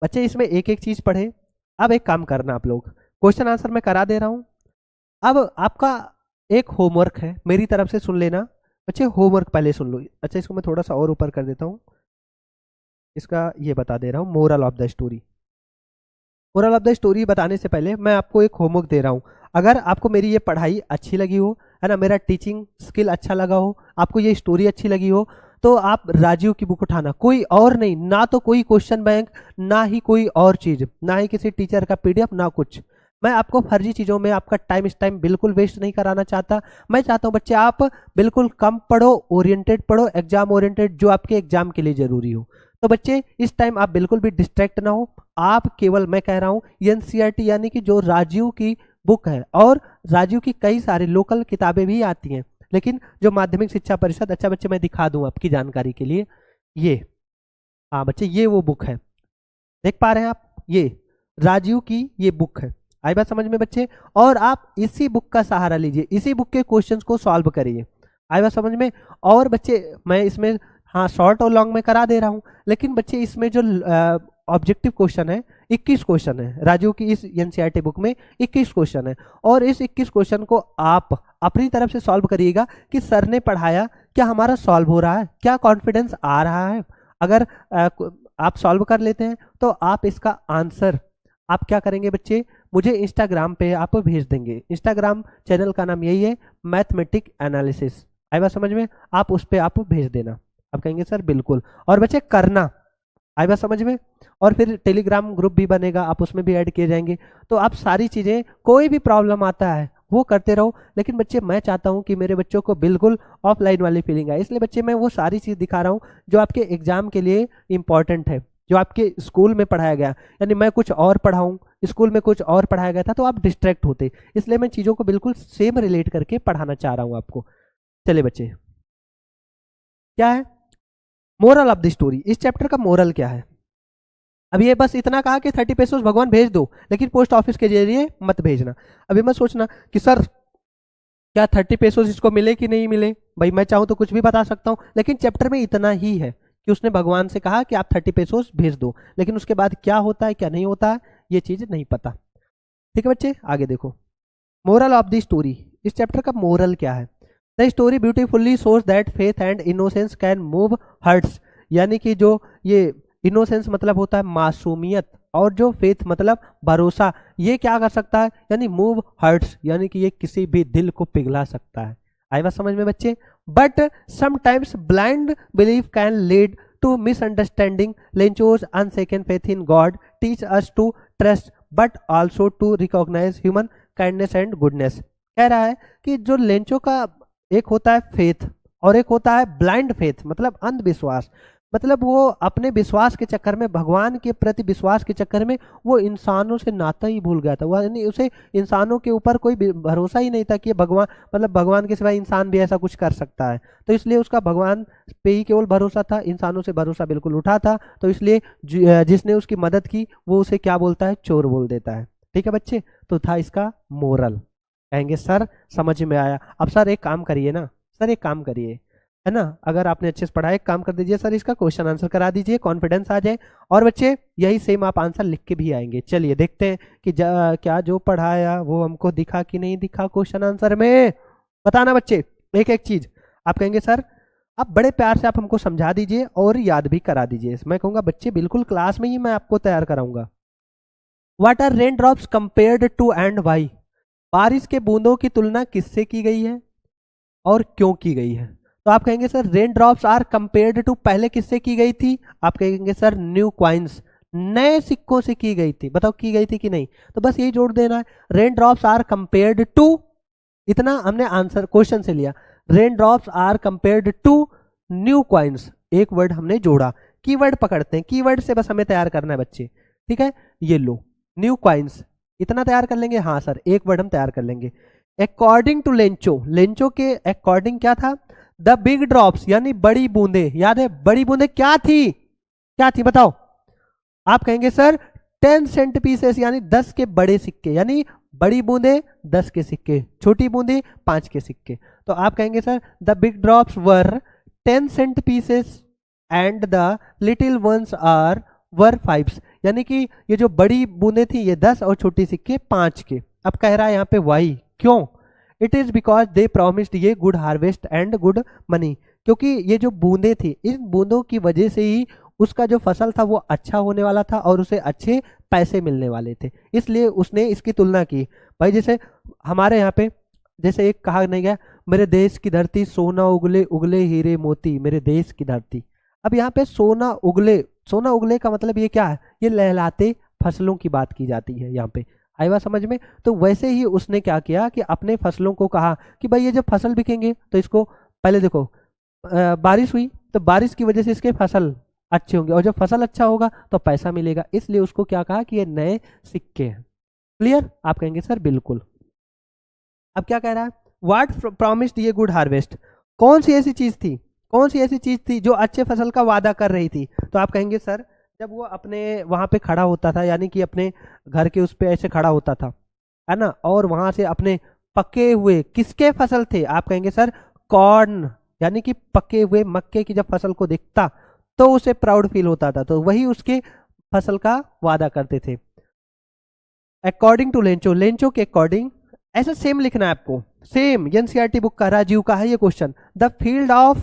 बच्चे इसमें एक एक चीज पढ़े। अब एक काम करना, आप लोग क्वेश्चन आंसर मैं करा दे रहा हूं, अब आपका एक होमवर्क है मेरी तरफ से, सुन लेना बच्चे, होमवर्क पहले सुन लो। अच्छा इसको मैं थोड़ा सा और ऊपर कर देता हूं, इसका ये बता दे रहा हूं, moral of the story. Moral of the story बताने से पहले मैं आपको एक होमवर्क दे रहा हूँ। अगर आपको मेरी ये पढ़ाई अच्छी लगी हो, है ना, मेरा टीचिंग स्किल अच्छा लगा हो, आपको ये स्टोरी अच्छी लगी हो, तो आप राजीव की बुक उठाना, कोई और नहीं, ना तो कोई क्वेश्चन बैंक, ना ही कोई और चीज, ना ही किसी टीचर का पीडीएफ, ना कुछ। मैं आपको फर्जी चीजों में आपका टाइम बिल्कुल वेस्ट नहीं कराना चाहता। मैं चाहता हूं बच्चे आप बिल्कुल कम पढ़ो, ओरिएंटेड पढ़ो, एग्जाम ओरिएंटेड, जो आपके एग्जाम के लिए जरूरी हो। तो बच्चे इस टाइम आप बिल्कुल भी डिस्ट्रैक्ट ना हो, आप केवल, मैं कह रहा हूं एनसीईआरटी यानी कि जो राजीव की बुक है, और राजीव की कई सारी लोकल किताबें भी आती हैं, लेकिन जो माध्यमिक शिक्षा परिषद, अच्छा बच्चे मैं दिखा दूं आपकी जानकारी के लिए, ये हाँ बच्चे ये वो बुक है, देख पा रहे हैं आप, ये राजीव की ये बुक है। आई बात समझ में बच्चे, और आप इसी बुक का सहारा लीजिए, इसी बुक के क्वेश्चंस को सॉल्व करिए। आई बात समझ में। और बच्चे मैं इसमें हाँ शॉर्ट और लॉन्ग में करा दे रहा हूं, लेकिन बच्चे इसमें जो ऑब्जेक्टिव क्वेश्चन है 21 क्वेश्चन है, राजीव की इस एनसीईआरटी बुक में 21 क्वेश्चन है, और इस 21 क्वेश्चन को आप अपनी तरफ से सॉल्व करिएगा कि सर ने पढ़ाया क्या हमारा सॉल्व हो रहा है, क्या कॉन्फिडेंस आ रहा है। अगर आप सॉल्व कर लेते हैं तो आप इसका आंसर आप क्या करेंगे बच्चे, मुझे इंस्टाग्राम पे आप भेज देंगे। इंस्टाग्राम चैनल का नाम यही है, मैथमेटिक एनालिसिस। आई बात समझ में, आप उस पर आप भेज देना। आप कहेंगे सर बिल्कुल, और बच्चे करना, आई बात समझ में। और फिर टेलीग्राम ग्रुप भी बनेगा, आप उसमें भी ऐड किए जाएंगे, तो आप सारी चीज़ें, कोई भी प्रॉब्लम आता है वो करते रहो। लेकिन बच्चे मैं चाहता हूं कि मेरे बच्चों को बिल्कुल ऑफलाइन वाली फीलिंग आए, इसलिए बच्चे मैं वो सारी चीज़ दिखा रहा हूं जो आपके एग्जाम के लिए इंपॉर्टेंट है, जो आपके स्कूल में पढ़ाया गया। यानी मैं कुछ और पढ़ाऊं, स्कूल में कुछ और पढ़ाया गया था तो आप डिस्ट्रैक्ट होते, इसलिए मैं चीज़ों को बिल्कुल सेम रिलेट करके पढ़ाना चाह रहा हूँ आपको। चलिए बच्चे, क्या है मोरल ऑफ द स्टोरी, इस चैप्टर का मोरल क्या है। अब ये बस इतना कहा कि 30 पेसोस भगवान भेज दो, लेकिन पोस्ट ऑफिस के जरिए मत भेजना। अभी मत सोचना कि सर क्या 30 पेसोस इसको मिले कि नहीं मिले? भाई मैं चाहूँ तो कुछ भी बता सकता हूँ, लेकिन चैप्टर में इतना ही है कि उसने भगवान से कहा कि आप 30 पेसोस भेज दो, लेकिन उसके बाद क्या होता है क्या नहीं होता है ये चीज़ नहीं पता। ठीक है बच्चे, आगे देखो। मोरल ऑफ द स्टोरी, इस चैप्टर का मोरल क्या है? The story beautifully shows that faith and innocence can move hearts, यानी कि जो ये इनोसेंस मतलब होता है मासूमियत, और जो फेथ मतलब भरोसा, ये क्या कर सकता है, यानी मूव हर्ट्स, यानी कि ये किसी भी दिल को पिघला सकता है। आई बात समझ में बच्चे? But sometimes blind belief can lead to misunderstanding. Lencho's unshaken faith in God teach us to trust but also to recognise human kindness and goodness. कह रहा है कि जो लेंचो का एक होता है फेथ और एक होता है ब्लाइंड फेथ, मतलब अंधविश्वास, मतलब वो अपने विश्वास के चक्कर में, भगवान के प्रति विश्वास के चक्कर में वो इंसानों से नाता ही भूल गया था। वो यानी उसे इंसानों के ऊपर कोई भरोसा ही नहीं था कि भगवान, मतलब भगवान के सिवाय इंसान भी ऐसा कुछ कर सकता है। तो इसलिए उसका भगवान पे ही केवल भरोसा था, इंसानों से भरोसा बिल्कुल उठा था। तो इसलिए जिसने उसकी मदद की वो उसे क्या बोलता है, चोर बोल देता है। ठीक है बच्चे, तो था इसका मोरल। कहेंगे सर समझ में आया। अब सर एक काम करिए ना, सर एक काम करिए, है ना, अगर आपने अच्छे से पढ़ा है, एक काम कर दीजिए सर, इसका क्वेश्चन आंसर करा दीजिए, कॉन्फिडेंस आ जाए। और बच्चे यही सेम आप आंसर लिख के भी आएंगे। चलिए देखते हैं कि क्या जो पढ़ाया वो हमको दिखा कि नहीं दिखा क्वेश्चन आंसर में। बताना बच्चे एक एक चीज। आप कहेंगे सर आप बड़े प्यार से आप हमको समझा दीजिए और याद भी करा दीजिए। मैं कहूँगा बच्चे बिल्कुल क्लास में ही मैं आपको तैयार कराऊंगा। What are rain drops compared to and why? बारिश के बूंदों की तुलना किससे की गई है और क्यों की गई है? तो आप कहेंगे sir rain drops are compared to, पहले किससे की गई थी? आप कहेंगे सर न्यू क्वाइंस, नए सिक्कों से की गई थी। बताओ की गई थी कि नहीं? तो बस यही जोड़ देना है, rain drops are compared to, इतना हमने आंसर क्वेश्चन से लिया। Rain drops are compared to new coins, एक वर्ड हमने जोड़ा। कीवर्ड पकड़ते हैं, कीवर्ड से बस हमें तैयार करना है बच्चे। ठीक है, ये लो न्यू क्वाइंस, इतना तैयार कर लेंगे। हाँ सर एक वर्ड हम तैयार कर लेंगे। अकॉर्डिंग टू लेंचो, लेंचो के अकॉर्डिंग क्या था? द बिग ड्रॉप्स, यानी बड़ी बूंदे। याद है बड़ी बूंदे क्या थी, क्या थी बताओ? आप कहेंगे सर 10 सेंट पीसेस, यानी 10 के बड़े सिक्के, यानी बड़ी बूंदे 10 के सिक्के, छोटी बूंदे 5 के सिक्के। तो आप कहेंगे sir the big drops were 10 cent pieces and the little ones are were 5, यानी कि ये जो बड़ी बूंदे थी ये 10 और छोटी सिक्के 5 के। अब कह रहा है यहाँ पे वाई, क्यों? It is because they promised ये good harvest and good money, क्योंकि ये जो बूंदे थी इन बूंदों की वजह से ही उसका जो फसल था वो अच्छा होने वाला था और उसे अच्छे पैसे मिलने वाले थे, इसलिए उसने इसकी तुलना की। भाई जैसे हमारे यहाँ पे जैसे एक कहा नहीं गया, मेरे देश की धरती सोना उगले उगले हीरे मोती, मेरे देश की धरती। अब यहाँ पे सोना उगले का मतलब ये क्या है? ये लहलाते फसलों की बात की जाती है यहाँ पे। आई बात समझ में? तो वैसे ही उसने क्या किया कि अपने फसलों को कहा कि भाई ये जब फसल बिकेंगे तो इसको पहले देखो, बारिश हुई तो बारिश की वजह से इसके फसल अच्छे होंगे, और जब फसल अच्छा होगा तो पैसा मिलेगा, इसलिए उसको क्या कहा कि ये नए सिक्के हैं। क्लियर? आप कहेंगे सर बिल्कुल। अब क्या कह रहा है? व्हाट प्रॉमिस्ड ये गुड हार्वेस्ट, कौन सी ऐसी चीज थी, कौन सी ऐसी चीज थी जो अच्छे फसल का वादा कर रही थी? तो आप कहेंगे सर जब वो अपने वहां पे खड़ा होता था, यानी कि अपने घर के उस पे ऐसे खड़ा होता था, है ना, और वहां से अपने पके हुए किसके फसल थे? आप कहेंगे सर कॉर्न, यानी कि पके हुए मक्के की जब फसल को देखता तो उसे प्राउड फील होता था, तो वही उसके फसल का वादा करते थे। अकॉर्डिंग टू लेंचो, लेंचो के अकॉर्डिंग, ऐसा सेम लिखना है आपको, सेम एनसीईआरटी बुक का राजीव का है ये question. The field of,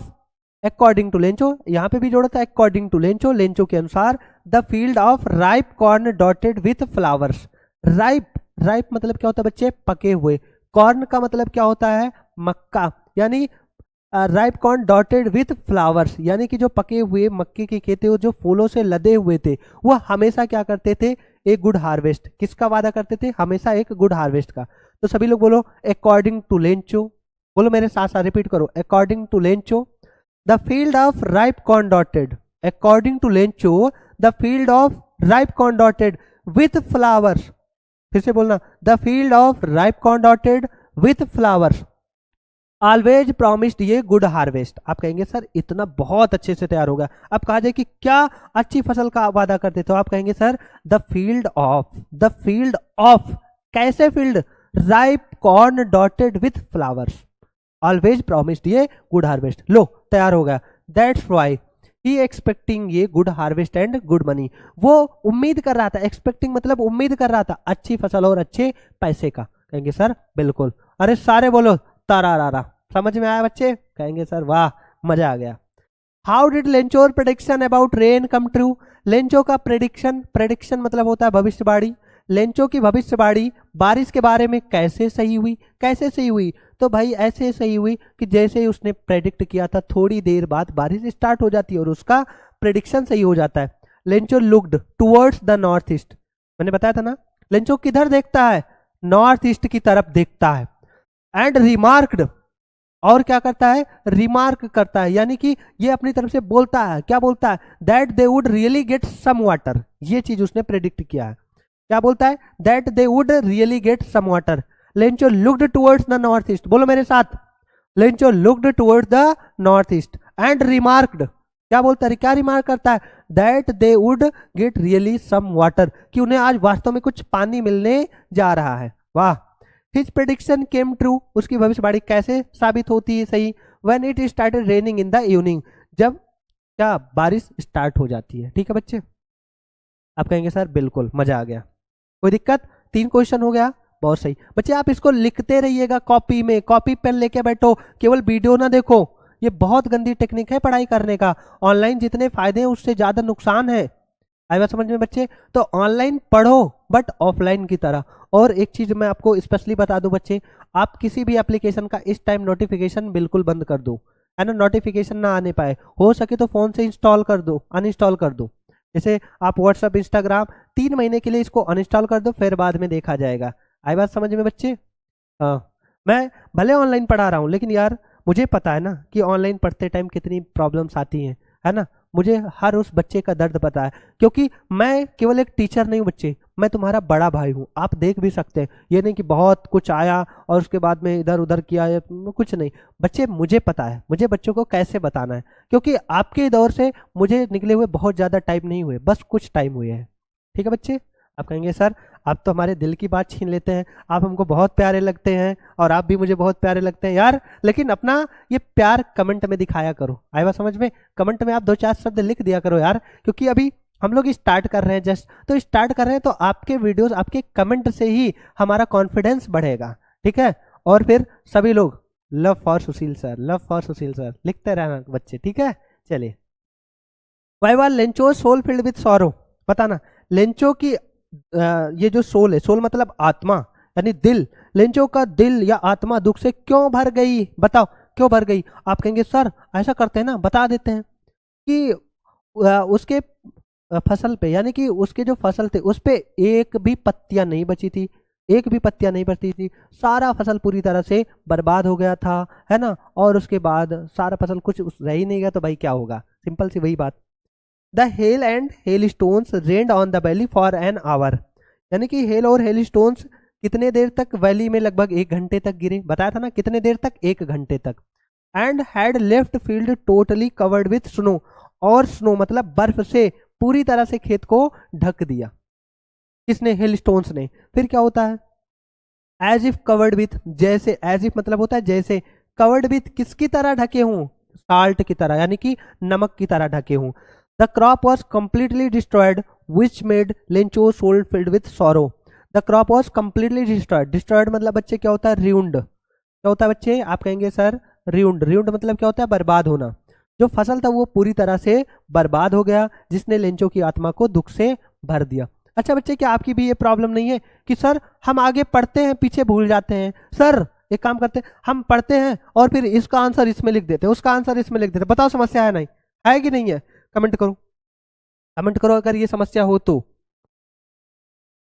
according to Lencho, यहां पे भी जोड़ा था अकॉर्डिंग टू लेंचो, लेंचो के अनुसार the field of ripe corn dotted with flowers. Ripe, ripe मतलब क्या होता है बच्चे? पके हुए। कॉर्न का मतलब क्या होता है? मक्का, यानी ripe corn dotted with flowers, यानी कि जो पके हुए मक्के के खेत थे जो फूलों से लदे हुए थे वो हमेशा क्या करते थे? एक गुड हार्वेस्ट, किसका वादा करते थे? हमेशा एक गुड हार्वेस्ट का। तो सभी लोग बोलो अकॉर्डिंग टू लेंचो, बोलो मेरे साथ साथ रिपीट करो, according to Lencho the field of ripe corn dotted, according to Lencho the field of ripe corn dotted with flowers. फिर से बोलना, the field of ripe corn dotted with flowers always promised ये good harvest. आप कहेंगे sir इतना बहुत अच्छे से तैयार होगा। अब कहा जाए कि क्या अच्छी फसल का वादा करते, तो आप कहेंगे sir the field of, the field of, कैसे field? Ripe corn dotted with flowers always promised ये गुड हार्वेस्ट। लो तैयार हो गया। दैट्स वाई ही एक्सपेक्टिंग ये good harvest and good money. वो उम्मीद कर रहा था, एक्सपेक्टिंग मतलब उम्मीद कर रहा था अच्छी फसल और अच्छे पैसे का। कहेंगे सर बिल्कुल। अरे सारे बोलो तारा। समझ में आया बच्चे? कहेंगे सर वाह मजा आ गया। How did Lencho's prediction about rain come true? Lencho का प्रेडिक्शन मतलब होता है भविष्यवाणी। लेंचो की भविष्यवाणी बारिश के बारे में कैसे सही हुई? कैसे सही हुई? तो भाई ऐसे सही हुई कि जैसे ही उसने प्रेडिक्ट किया था थोड़ी देर बाद बारिश स्टार्ट हो जाती है और उसका प्रेडिक्शन सही हो जाता है। Lencho looked towards the north east. मैंने बताया था ना, लेंचो किधर देखता है? नॉर्थ ईस्ट की तरफ देखता है। एंड रिमार्क्ड, और क्या करता है? रिमार्क करता है, यानी कि ये अपनी तरफ से बोलता है। क्या बोलता है? That they would really get some water. ये चीज उसने प्रेडिक्ट किया है। क्या बोलता है? That they would really get some water. Lencho looked towards the north east. बोलो मेरे साथ, Lencho looked towards the north east and remarked. क्या बोलता है? क्या रिमार्क करता है? That they would get really some water, कि उन्हें आज वास्तव में कुछ पानी मिलने जा रहा है। वाह। His prediction came true. उसकी भविष्यवाणी कैसे साबित होती है सही? When it started raining in the evening. जब क्या बारिश स्टार्ट हो जाती है। ठीक है बच्चे? आप कहेंगे सर बिल्कुल मजा आ गया, कोई दिक्कत? 3 क्वेश्चन हो गया, बहुत सही बच्चे। आप इसको लिखते रहिएगा कॉपी में, कॉपी पेन लेके बैठो, केवल वीडियो ना देखो। ये बहुत गंदी टेक्निक है पढ़ाई करने का। ऑनलाइन जितने फायदे हैं उससे ज्यादा नुकसान है। आई बात समझ में बच्चे? तो ऑनलाइन पढ़ो बट ऑफलाइन की तरह। और एक चीज मैं आपको स्पेशली बता दूं बच्चे, आप किसी भी एप्लीकेशन का इस टाइम नोटिफिकेशन बिल्कुल बंद कर दो, है ना। नोटिफिकेशन ना आने पाए, हो सके तो फोन से इंस्टॉल कर दो, अनइंस्टॉल कर दो। जैसे आप व्हाट्सअप इंस्टाग्राम 3 महीने के लिए इसको अनइंस्टॉल कर दो, फिर बाद में देखा जाएगा। आई बात समझ में बच्चे? हाँ, मैं भले ऑनलाइन पढ़ा रहा हूँ लेकिन यार मुझे पता है ना कि ऑनलाइन पढ़ते टाइम कितनी प्रॉब्लम्स आती हैं, है ना। मुझे हर उस बच्चे का दर्द पता है, क्योंकि मैं केवल एक टीचर नहीं हूँ बच्चे, मैं तुम्हारा बड़ा भाई हूँ। आप देख भी सकते हैं, ये नहीं कि बहुत कुछ आया और उसके बाद में इधर उधर किया है, कुछ नहीं बच्चे। मुझे पता है मुझे बच्चों को कैसे बताना है, क्योंकि आपके दौर से मुझे निकले हुए बहुत ज़्यादा टाइम नहीं हुए, बस कुछ टाइम हुए हैं। ठीक है बच्चे? आप कहेंगे सर आप तो हमारे दिल की बात छीन लेते हैं, आप हमको बहुत प्यारे लगते हैं और आप भी मुझे बहुत प्यारे लगते हैं यार, लेकिन अपना ये प्यार कमेंट में दिखाया करो। आया बात समझ में? कमेंट में आप 2-4 शब्द लिख दिया करो यार, क्योंकि अभी हम लोग स्टार्ट कर रहे हैं, जस्ट तो स्टार्ट कर रहे हैं, तो आपके वीडियोस आपके कमेंट से ही हमारा कॉन्फिडेंस बढ़ेगा। ठीक है? और फिर सभी लोग love for Sushil sir, love for Sushil sir लिखते रहना बच्चे। ठीक है? चलिए, why was Lencho soul filled with sorrow? बताना। लेंचो की ये जो सोल है, सोल मतलब आत्मा यानी दिल, लेंचो का दिल या आत्मा दुख से क्यों भर गई? बताओ क्यों भर गई? आप कहेंगे सर ऐसा करते हैं ना, बता देते हैं कि उसके फसल पे, यानी कि उसके जो फसल थे उस पे एक भी पत्तियां नहीं बची थी, एक भी पत्तियां नहीं बची थी, सारा फसल पूरी तरह से बर्बाद हो गया था, है ना। और उसके बाद सारा फसल कुछ रह ही नहीं गया, तो भाई क्या होगा? सिंपल सी वही बात। The hail and hail stones rained on the valley for an our, यानी कि हेल और हेल स्टोन्स कितने देर तक वैली में? लगभग 1 घंटे तक गिरे। बताया था ना कितने देर तक? 1 घंटे तक। And had left field totally covered with snow, और स्नो मतलब बर्फ से पूरी तरह से खेत को ढक दिया। किसने? हेल स्टोन्स ने। फिर क्या होता है? एज इफ कवर्ड विथ, जैसे, एज इफ मतलब होता है जैसे, कवर्ड विथ किसकी तरह ढके हूं? साल्ट की तरह, यानी कि नमक की तरह ढके हूं। The crop was completely destroyed, which made Lencho's soul filled with sorrow. The crop was completely destroyed. Destroyed मतलब बच्चे क्या होता है? ruined. क्या होता है बच्चे? आप कहेंगे सर ruined. ruined मतलब क्या होता है? बर्बाद होना। जो फसल था वो पूरी तरह से बर्बाद हो गया, जिसने लेंचो की आत्मा को दुख से भर दिया। अच्छा बच्चे, क्या आपकी भी ये प्रॉब्लम नहीं है कि सर हम आगे पढ़ते हैं पीछे भूल जाते हैं? सर एक काम करते हैं, हम पढ़ते हैं और फिर इसका आंसर इसमें लिख देते हैं, उसका आंसर इसमें लिख देते हैं। बताओ समस्या है नहीं है कि नहीं है? कमेंट करो, कमेंट करो अगर ये समस्या हो तो।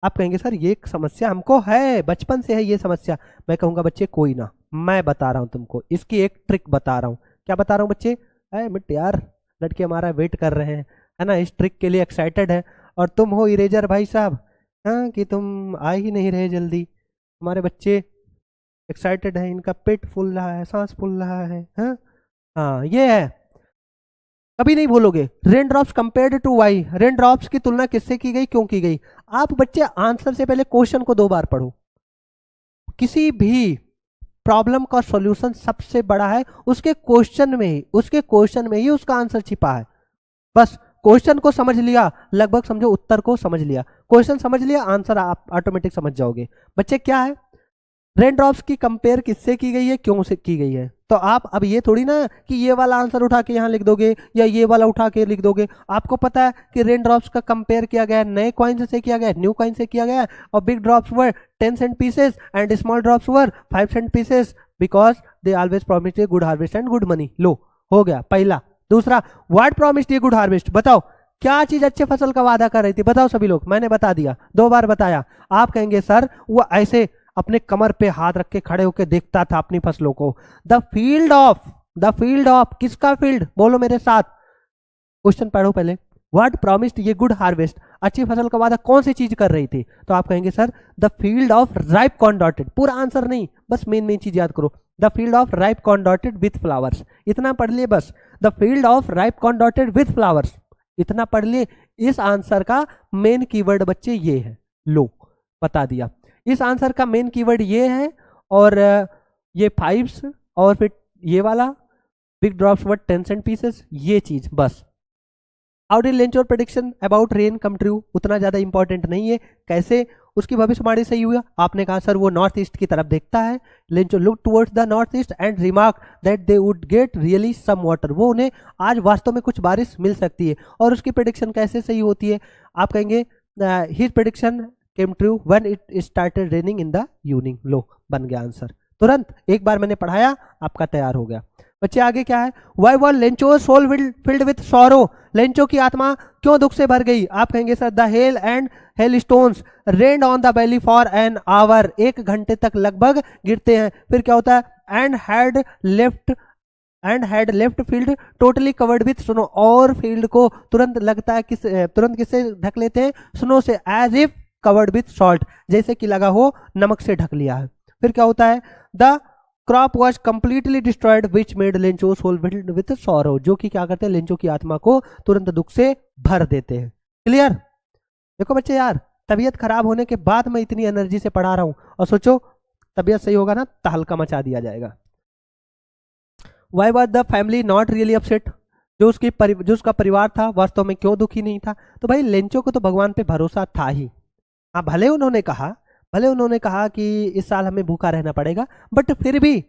आप कहेंगे सर ये समस्या हमको है, बचपन से है ये समस्या। मैं कहूंगा बच्चे कोई ना, मैं बता रहा हूं तुमको, इसकी एक ट्रिक बता रहा हूं। क्या बता रहा हूं बच्चे? मिट यार, लड़के हमारा वेट कर रहे हैं, है ना, इस ट्रिक के लिए एक्साइटेड है। और तुम हो इरेजर भाई साहब, हाँ, कि तुम आ ही नहीं रहे जल्दी। हमारे बच्चे एक्साइटेड है, इनका पेट फूल रहा है, सांस फूल रहा है। हाँ ये है, कभी नहीं भूलोगे। Rain drops compared to why, rain drops की तुलना किससे की गई, क्यों की गई? आप बच्चे आंसर से पहले क्वेश्चन को 2 बार पढ़ो, किसी भी प्रॉब्लम का सॉल्यूशन सबसे बड़ा है उसके क्वेश्चन में ही, उसके क्वेश्चन में ही उसका आंसर छिपा है। बस क्वेश्चन को समझ लिया, लगभग समझो उत्तर को समझ लिया, क्वेश्चन समझ लिया, आंसर आप ऑटोमेटिक समझ जाओगे। बच्चे क्या है, रेन ड्रॉप्स की कंपेयर किससे की गई है, क्यों से की गई है? तो आप अब ये थोड़ी ना कि ये वाला आंसर उठा के यहाँ लिख दोगे या ये वाला उठा के लिख दोगे। आपको पता है कि रेन ड्रॉप्स का कंपेयर किया गया है नए कॉइन से किया गया है, न्यू कॉइन से किया गया है, और big drops were 10 cent pieces and small drops were 5 cent pieces because they always promise a good harvest and good money. लो हो गया पहला। दूसरा, what promised a good harvest, बताओ क्या चीज अच्छे फसल का वादा कर रही थी? बताओ सभी लोग, मैंने बता दिया, 2 बार बताया। आप कहेंगे सर वो ऐसे अपने कमर पे हाथ रख के खड़े होकर देखता था अपनी फसलों को। द फील्ड ऑफ किसका फील्ड, बोलो मेरे साथ, क्वेश्चन पढ़ो पहले। व्हाट प्रॉमिस्ड ये गुड हार्वेस्ट, अच्छी फसल का वादा कौन सी चीज कर रही थी? तो आप कहेंगे sir the field of ripe corn dotted, पूरा आंसर नहीं, बस मेन चीज याद करो, the field of ripe corn dotted with flowers, इतना पढ़ लिए बस। The field of ripe corn dotted with flowers, इतना पढ़ लिए। इस आंसर का मेन कीवर्ड बच्चे ये है, लो बता दिया। इस आंसर का मेन कीवर्ड ये है, और ये 5 और फिर ये वाला big drops were 10 cent pieces, ये चीज बस। How did Lencho's prediction about rain come true, उतना ज्यादा इंपॉर्टेंट नहीं है। कैसे उसकी भविष्यवाणी सही हुआ? आपने कहा सर वो नॉर्थ ईस्ट की तरफ देखता है। Lencho look towards the north east and remark that they would get really some water, वो उन्हें आज वास्तव में कुछ बारिश मिल सकती है। और उसकी प्रेडिक्शन कैसे सही होती है? आप कहेंगे his prediction came true when it started raining in the evening. लो बन गया आंसर, तुरंत एक बार मैंने पढ़ाया आपका तैयार हो गया। बच्चे आगे क्या है, why were Lencho soul filled with sorrow, लेंचो की आत्मा क्यों दुख से भर गई? आप कहेंगे sir the hail and hail stones rained on the valley for an hour, 1 घंटे तक लगभग गिरते हैं। फिर क्या होता है, and had left field totally covered with snow, और फील्ड को तुरंत लगता है तुरंत किससे ढक लेते हैं? स्नो से, as if covered with salt, जैसे कि लगा हो नमक से ढक लिया है। फिर क्या होता है, the crop was completely destroyed which made Lencho soul filled with sorrow, जो कि क्या करते हैं, लेंचो की आत्मा को तुरंत दुख से भर देते हैं। क्लियर? देखो बच्चे यार, तबीयत खराब होने के बाद मैं इतनी एनर्जी से पढ़ा रहा हूं, और सोचो तबीयत सही होगा ना, तहलका मचा दिया जाएगा। Why was the family not really upset, जो उसका परिवार था वास्तव में क्यों दुखी नहीं था? तो भाई लेंचो को तो भगवान पे भरोसा था ही। हाँ भले उन्होंने कहा कि इस साल हमें भूखा रहना पड़ेगा, बट फिर भी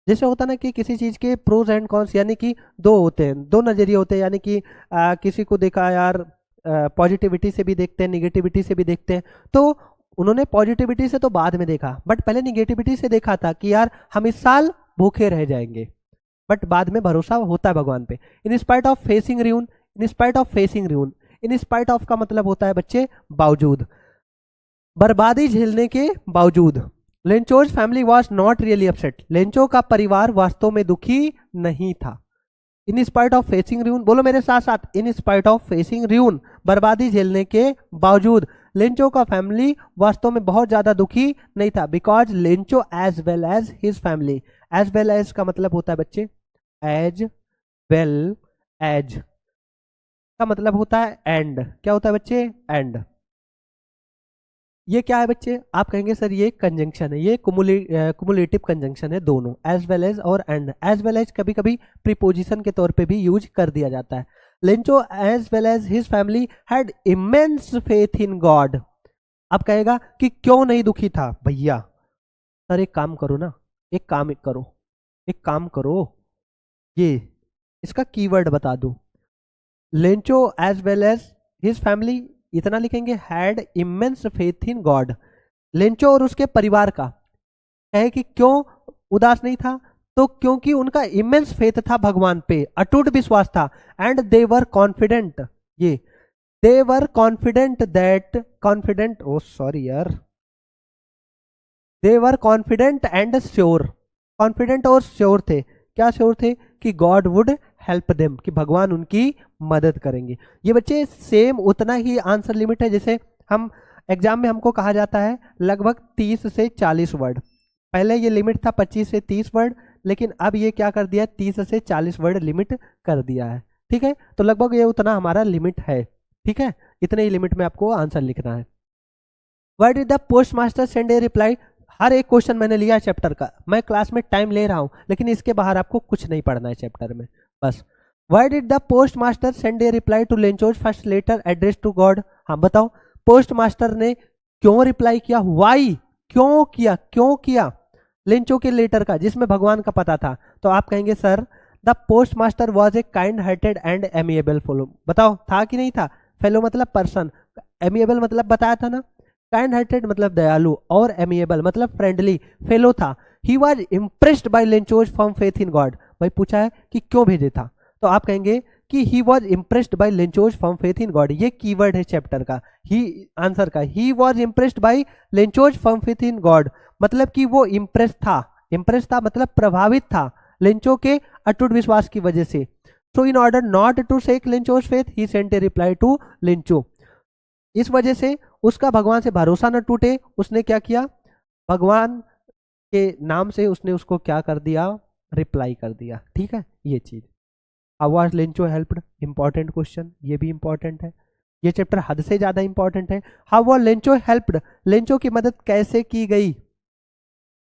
जैसे होता ना कि किसी चीज के प्रोज एंड कॉन्स, यानी कि दो नजरिए होते हैं। यानी कि किसी को देखा यार पॉजिटिविटी से भी देखते हैं, निगेटिविटी से भी देखते हैं। तो उन्होंने पॉजिटिविटी से तो बाद में देखा, बट पहले निगेटिविटी से देखा था कि यार हम इस साल भूखे रह जाएंगे, बट बाद में भरोसा होता है भगवान पे। In spite of facing ruin, in spite of का मतलब होता है बच्चे बावजूद, बर्बादी झेलने के बावजूद। Lencho's family was not really upset, Lencho का परिवार वास्तव में दुखी नहीं था। In spite of facing ruin, बोलो मेरे साथ साथ, in spite of facing ruin, बर्बादी झेलने के बावजूद लेंचो का फैमिली वास्तव में बहुत ज्यादा दुखी नहीं था। Because Lencho as well as his family, as well as का मतलब होता है बच्चे, एज वेल एज का मतलब होता है एंड। क्या होता है बच्चे? एंड। ये क्या है बच्चे? आप कहेंगे सर ये कंजंक्शन है, ये कुमुलेटिव कंजंक्शन है दोनों, एज वेल एज और एंड। एज वेल एज कभी कभी प्रीपोजिशन के तौर पे भी यूज कर दिया जाता है। Lencho as well as his family had immense faith in God. अब कहेगा कि क्यों नहीं दुखी था? भैया सर एक काम करो ना, एक काम करो, ये इसका कीवर्ड बता दो। Lencho as well as his family, इतना लिखेंगे, had immense faith in God. Lencho और उसके परिवार का कहे कि क्यों उदास नहीं था? तो क्योंकि उनका इमेंस फेथ था भगवान पे, अटूट विश्वास था। एंड दे वर कॉन्फिडेंट, ये they were confident that, confident, oh sorry यार, they were confident and sure, confident और श्योर थे। क्या श्योर थे? कि गॉड वुड हेल्प देम, कि भगवान उनकी मदद करेंगे। ये बच्चे सेम उतना ही आंसर लिमिट है जैसे हम एग्जाम में हमको कहा जाता है लगभग 30 से 40 वर्ड। पहले ये लिमिट था 25 से 30 वर्ड, लेकिन अब ये क्या कर दिया, 30 से 40 वर्ड लिमिट कर दिया है। ठीक है, तो लगभग ये उतना हमारा लिमिट है। ठीक है, इतने ही लिमिट में आपको आंसर लिखना है। Why did the post master send a reply, हर एक क्वेश्चन मैंने लिया है चैप्टर का, मैं क्लास में टाइम ले रहा हूं, लेकिन इसके बाहर आपको कुछ नहीं पढ़ना है चैप्टर में बस। Why did the postmaster send a reply to Lencho's first letter addressed to God? हाँ बताओ, पोस्ट मास्टर ने क्यों रिप्लाई किया? वाई, क्यों किया लेंचो के लेटर का जिसमें भगवान का पता था? तो आप कहेंगे sir the post master was a kind hearted and amiable fellow. बताओ था कि नहीं था? फेलो मतलब पर्सन, एमिएबल मतलब बताया था ना, काइंड हार्टेड मतलब दयालु, और एमिएबल मतलब फ्रेंडली, फेलो था। He was impressed by Lencho's from faith in God. भाई पूछा है कि क्यों भेजे था, तो आप कहेंगे कि he was impressed by Lencho's from faith in God. ये कीवर्ड है चैप्टर का, ही आंसर का। He was impressed by Lencho's from faith in God मतलब कि वो इम्प्रेस था मतलब प्रभावित था लेंचो के अटूट विश्वास की वजह से। So in order not to shake Lencho's faith he sent a reply to Lencho. इस वजह से उसका भगवान से भरोसा न टूटे, उसने क्या किया, भगवान के नाम से उसने उसको क्या कर दिया, रिप्लाई कर दिया। ठीक है, ये चीज। How was Lencho helped, important question, ये भी इंपॉर्टेंट है, ये चैप्टर हद से ज्यादा इंपॉर्टेंट है। How was Lencho helped, Lencho की मदद कैसे की गई?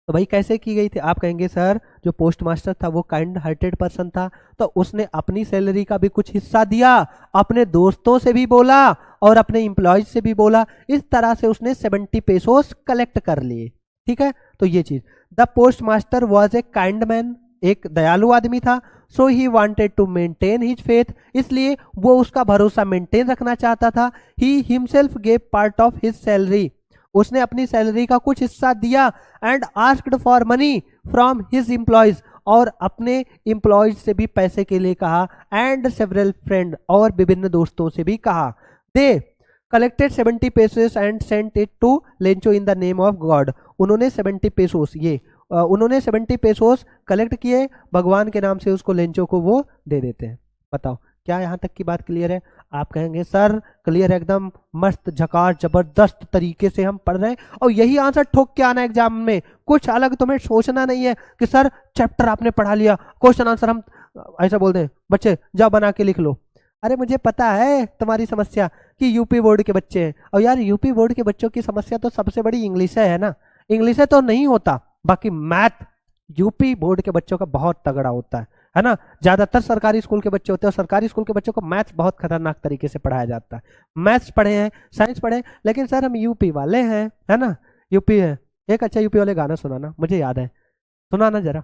तो भाई कैसे की गई थी? आप कहेंगे सर जो पोस्ट मास्टर था वो काइंड हार्टेड पर्सन था, तो उसने अपनी सैलरी का भी कुछ हिस्सा दिया, अपने दोस्तों से भी बोला और अपने एम्प्लॉयज से भी बोला। इस तरह से उसने 70 पेसोस कलेक्ट कर लिए। ठीक है, तो ये चीज। The post master was a kind man, एक दयालु आदमी था। So he wanted to maintain his faith, इसलिए वो उसका भरोसा मेंटेन रखना चाहता था। He himself gave part of his salary, उसने अपनी सैलरी का कुछ हिस्सा दिया। And asked for money from his employees, और अपने एम्प्लॉयज से भी पैसे के लिए कहा। एंड सेवरल फ्रेंड, और विभिन्न दोस्तों से भी कहा। They collected 70 pesos and sent it to Lencho in the name of God. उन्होंने 70 पेसोस, उन्होंने 70 पेसोस कलेक्ट किए, भगवान के नाम से उसको लेंचो को वो दे देते हैं। बताओ क्या यहाँ तक की बात क्लियर है? आप कहेंगे सर क्लियर है एकदम, मस्त झकास जबरदस्त तरीके से हम पढ़ रहे हैं, और यही आंसर ठोक के आना एग्जाम में। कुछ अलग तुम्हें सोचना नहीं है कि सर चैप्टर आपने पढ़ा लिया, क्वेश्चन आंसर हम ऐसा बोलते हैं, बच्चे जाओ बना के लिख लो। अरे मुझे पता है तुम्हारी समस्या कि यूपी बोर्ड के बच्चे हैं, और यार यूपी बोर्ड के बच्चों की समस्या तो सबसे बड़ी इंग्लिश है ना। इंग्लिश है तो नहीं होता, बाकी मैथ यूपी बोर्ड के बच्चों का बहुत तगड़ा होता है ना। ज्यादातर सरकारी स्कूल के बच्चे होते हैं, और सरकारी स्कूल के बच्चों को मैथ्स बहुत खतरनाक तरीके से पढ़ाया जाता है। मैथ्स पढ़े हैं, साइंस पढ़े हैं, लेकिन सर हम यूपी वाले हैं, है ना, यूपी है। एक अच्छा यूपी वाले गाना सुनाना, मुझे याद है, सुनाना जरा।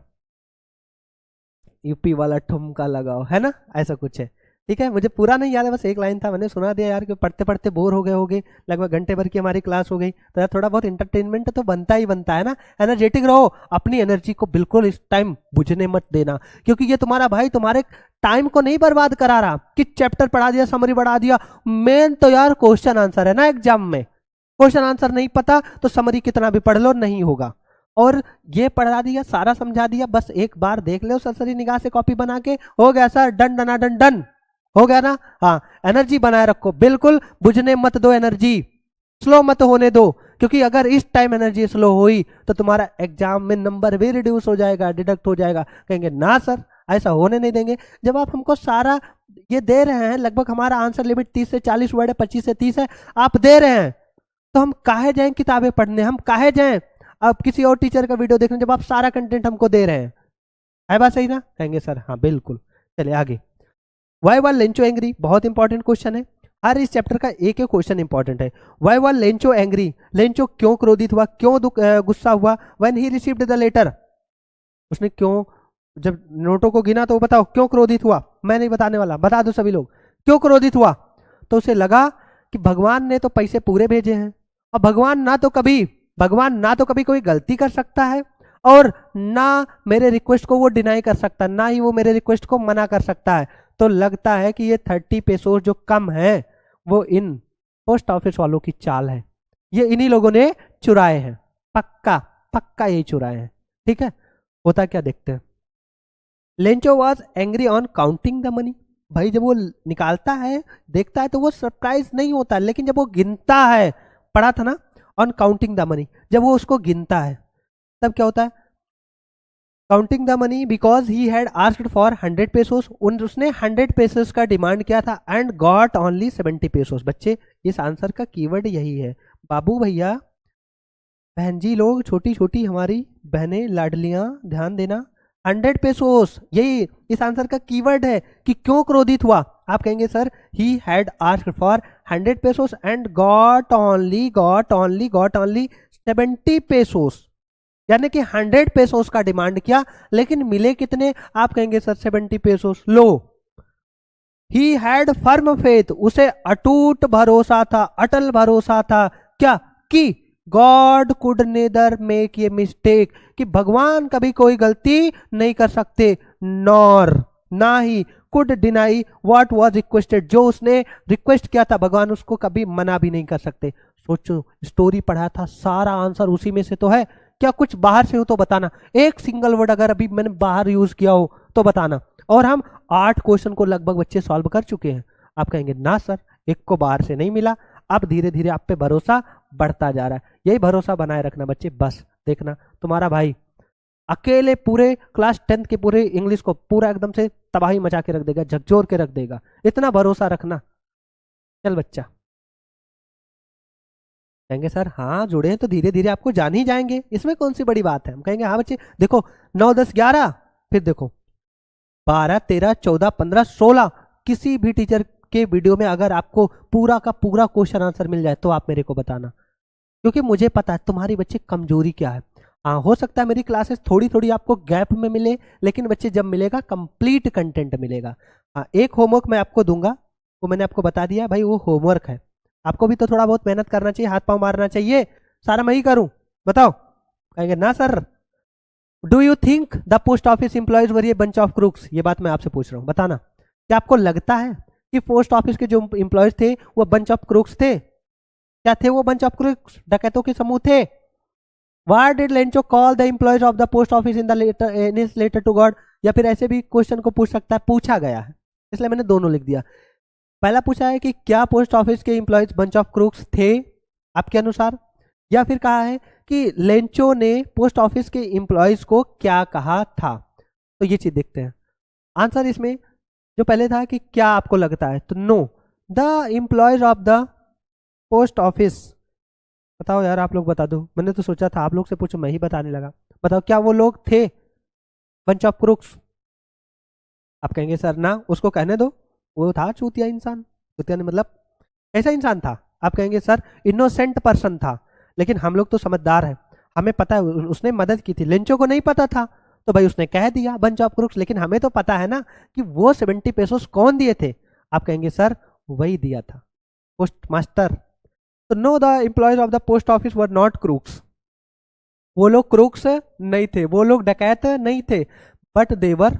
यूपी वाला ठुमका लगाओ, है ना, ऐसा कुछ है। ठीक है, मुझे पूरा नहीं याद है, बस एक लाइन था, मैंने सुना दिया यार, कि पढ़ते पढ़ते बोर हो गए होगे, लगभग घंटे भर की हमारी क्लास हो गई, तो यार थोड़ा बहुत इंटरटेनमेंट तो बनता ही बनता है ना। एनर्जेटिक रहो, अपनी एनर्जी को बिल्कुल इस टाइम बुझने मत देना, क्योंकि ये तुम्हारा भाई तुम्हारे टाइम को नहीं बर्बाद करा रहा कि चैप्टर पढ़ा दिया, समरी बढ़ा दिया। मेन तो यार क्वेश्चन आंसर है ना एग्जाम में। क्वेश्चन आंसर नहीं पता तो समरी कितना भी पढ़ लो नहीं होगा। और ये पढ़ा दिया, सारा समझा दिया, बस एक बार देख लो सरसरी निगाह से कॉपी बना के, हो गया सर, डन डना डन डन, हो गया ना। हाँ, एनर्जी बनाए रखो, बिल्कुल बुझने मत दो एनर्जी, स्लो मत होने दो, क्योंकि अगर इस टाइम एनर्जी स्लो हुई तो तुम्हारा एग्जाम में नंबर भी रिड्यूस हो जाएगा, डिडक्ट हो जाएगा। कहेंगे ना सर ऐसा होने नहीं देंगे। जब आप हमको सारा ये दे रहे हैं, लगभग हमारा आंसर लिमिट 30 से 40 वर्ड है, 25 से 30 है, आप दे रहे हैं, तो हम काहे जाएं किताबें पढ़ने, हम काहे जाएं अब किसी और टीचर का वीडियो देखने, जब आप सारा कंटेंट हमको दे रहे हैं। है बात सही ना? कहेंगे सर हाँ बिल्कुल। चलिए आगे। वाई वाज लेंचो एंग्री, बहुत इंपॉर्टेंट क्वेश्चन है, हर इस चैप्टर का एक एक क्वेश्चन इंपॉर्टेंट है। Why was Lencho angry, Lencho क्यों क्रोधित हुआ, क्यों गुस्सा हुआ? When he received the letter, उसने क्यों, जब नोटों को गिना तो बताओ क्यों क्रोधित हुआ? मैं नहीं बताने वाला, बता दो सभी लोग क्यों क्रोधित हुआ। तो उसे लगा कि भगवान ने तो पैसे पूरे भेजे हैं, और भगवान ना तो कभी कोई गलती कर सकता है, और ना मेरे रिक्वेस्ट को वो डिनाई कर सकता है, ना ही वो मेरे रिक्वेस्ट को मना कर सकता है। तो लगता है कि ये 30 पेसोस जो कम है वो इन पोस्ट ऑफिस वालों की चाल है, ये इन्हीं लोगों ने चुराए हैं, पक्का यही चुराए हैं। ठीक है, होता क्या देखते हैं। Lencho was angry on counting the money, भाई जब वो निकालता है देखता है तो वो सरप्राइज नहीं होता, लेकिन जब वो गिनता है, पढ़ा था ना, ऑन काउंटिंग द मनी, जब वो उसको गिनता है तब क्या होता है, counting the money, because he had asked for 100 pesos, उसने 100 पेसोस का डिमांड किया था, एंड गॉट ओनली 70 पेसोस। बच्चे इस आंसर का कीवर्ड यही है बाबू भैया, बहन जी लोग, छोटी छोटी हमारी बहनें लाडलियां, ध्यान देना। 100 पेसोस, यही इस आंसर का कीवर्ड है कि क्यों क्रोधित हुआ। आप कहेंगे sir he had asked for 100 pesos and got only 70 pesos, यानी कि 100 पेसोस का डिमांड किया, लेकिन मिले कितने। आप कहेंगे सर 70 पेसोस। लो, ही हैड फर्म फेथ, उसे अटूट भरोसा था, अटल भरोसा था क्या, कि God could neither make a mistake, कि भगवान कभी कोई गलती नहीं कर सकते, नॉर, ना he could deny what was requested, जो उसने रिक्वेस्ट किया था भगवान उसको कभी मना भी नहीं कर सकते। सोचो, स्टोरी पढ़ा था, सारा आंसर उसी में से तो है। क्या कुछ बाहर से हो तो बताना, एक सिंगल वर्ड अगर अभी मैंने बाहर यूज किया हो तो बताना। और हम 8 क्वेश्चन को लगभग बच्चे सॉल्व कर चुके हैं। आप कहेंगे ना सर, एक को बाहर से नहीं मिला। अब धीरे धीरे आप पे भरोसा बढ़ता जा रहा है, यही भरोसा बनाए रखना बच्चे। बस देखना, तुम्हारा भाई अकेले पूरे क्लास 10 के पूरे इंग्लिश को पूरा एकदम से तबाही मचा के रख देगा, झकझोर के रख देगा, इतना भरोसा रखना। चल बच्चा, कहेंगे सर हाँ जुड़े हैं तो धीरे धीरे आपको जान ही जाएंगे, इसमें कौन सी बड़ी बात है। हम कहेंगे हाँ बच्चे, देखो 9 10 11, फिर देखो 12 13 14 15 16, किसी भी टीचर के वीडियो में अगर आपको पूरा का पूरा क्वेश्चन आंसर मिल जाए तो आप मेरे को बताना, क्योंकि मुझे पता है तुम्हारी बच्चे कमजोरी क्या है। हाँ, हो सकता है मेरी क्लासेस थोड़ी थोड़ी आपको गैप में मिले, लेकिन बच्चे जब मिलेगा कंप्लीट कंटेंट मिलेगा। हाँ, एक होमवर्क मैं आपको दूंगा, वो मैंने आपको बता दिया भाई, वो होमवर्क है। आपको भी तो थोड़ा बहुत मेहनत करना चाहिए, हाथ पांव मारना चाहिए। सारा मैं ही करूं, बताओ। कहेंगे ना sir. Do you think the post office employees were A bunch of crooks, ये बात मैं आपसे पूछ रहा हूँ, बताना। क्या आपको लगता है कि पोस्ट ऑफिस के जो एम्प्लॉयज थे वो बंच ऑफ क्रूक्स थे? क्या थे वो बंच ऑफ क्रूक्स? डकैतों के समूह थे। Why did Lencho call the employees of the post office in his letter to God? या फिर ऐसे भी क्वेश्चन को पूछ सकता है, पूछा गया है, इसलिए मैंने दोनों लिख दिया। पहला पूछा है कि क्या पोस्ट ऑफिस के एम्प्लॉयज बंच ऑफ क्रूक्स थे आपके अनुसार, या फिर कहा है कि लेंचो ने पोस्ट ऑफिस के एम्प्लॉयज को क्या कहा था। तो ये चीज देखते हैं। आंसर इसमें जो पहले था कि क्या आपको लगता है, तो no, the employees of the post office. बताओ यार, आप लोग बता दो, मैंने तो सोचा था आप लोग से पूछो, मैं ही बताने लगा। बताओ क्या वो लोग थे बंच ऑफ क्रूक्स? आप कहेंगे सर ना, उसको कहने दो, वो था चूतिया इंसान। चूतिया ने मतलब ऐसा इंसान था। आप कहेंगे सर इनोसेंट पर्सन था, लेकिन हम लोग तो समझदार हैं, हमें पता है उसने मदद की थी। लेंचो को नहीं पता था तो भाई उसने कह दिया बंच ऑफ क्रूक्स, लेकिन हमें तो पता है ना कि वो 70 पेसोस कौन दिए थे। आप कहेंगे सर वही दिया था, पोस्ट मास्टर। तो no, the employees of the post office were not crooks, वो लोग क्रूक्स नहीं थे, वो लोग डकैत नहीं थे, but they were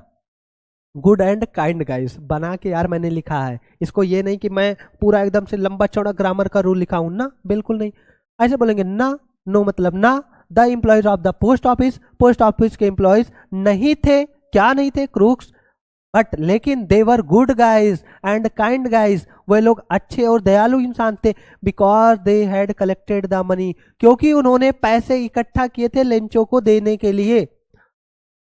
good and kind guys. बना के यार मैंने लिखा है इसको, ये नहीं कि मैं पूरा एकदम से लंबा चौड़ा ग्रामर का रूल लिखा हूं ना, बिल्कुल नहीं। ऐसे बोलेंगे ना, नो मतलब ना, the employees of the post office के एम्प्लॉयज नहीं थे, क्या नहीं थे, क्रूक्स, बट लेकिन they were good guys and kind guys, वे लोग अच्छे और दयालु इंसान थे। Because they had collected the money, क्योंकि उन्होंने पैसे इकट्ठा किए थे लेंचो को देने के लिए।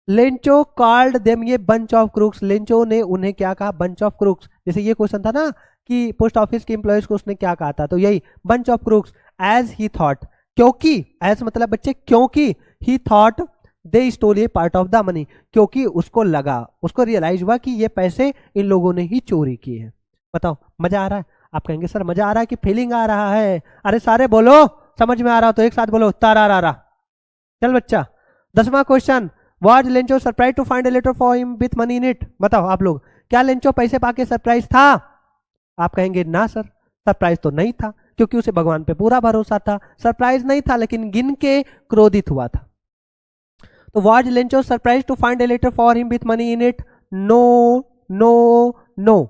लेंचो कॉल्ड देम ये बंच ऑफ क्रूक्स, लेंचो ने उन्हें क्या कहा, बंच ऑफ क्रूक्स। जैसे ये क्वेश्चन था ना कि पोस्ट ऑफिस के एम्प्लॉयज को उसने क्या कहा था, तो यही bunch of crooks, as he thought, क्योंकि, एज मतलब बच्चे क्योंकि, he thought they stole a part of the money, क्योंकि उसको लगा, उसको रियलाइज हुआ कि ये पैसे इन लोगों ने ही चोरी किए हैं। बताओ मजा आ रहा है? आप कहेंगे सर मजा आ रहा है कि फीलिंग आ रहा है? अरे सारे बोलो, समझ में आ रहा हो तो एक साथ बोलो, तारा रा रा। चल बच्चा, 10वां question, was Lencho surprise to find a letter for him with money in it. बताओ आप लोग, क्या लेंचो पैसे पाके सरप्राइज था? आप कहेंगे ना सर, सरप्राइज तो नहीं था, क्योंकि उसे भगवान पे पूरा भरोसा था। सरप्राइज नहीं था, लेकिन गिन के क्रोधित हुआ था। तो was Lencho surprise to find a letter for him with money in it? No no no,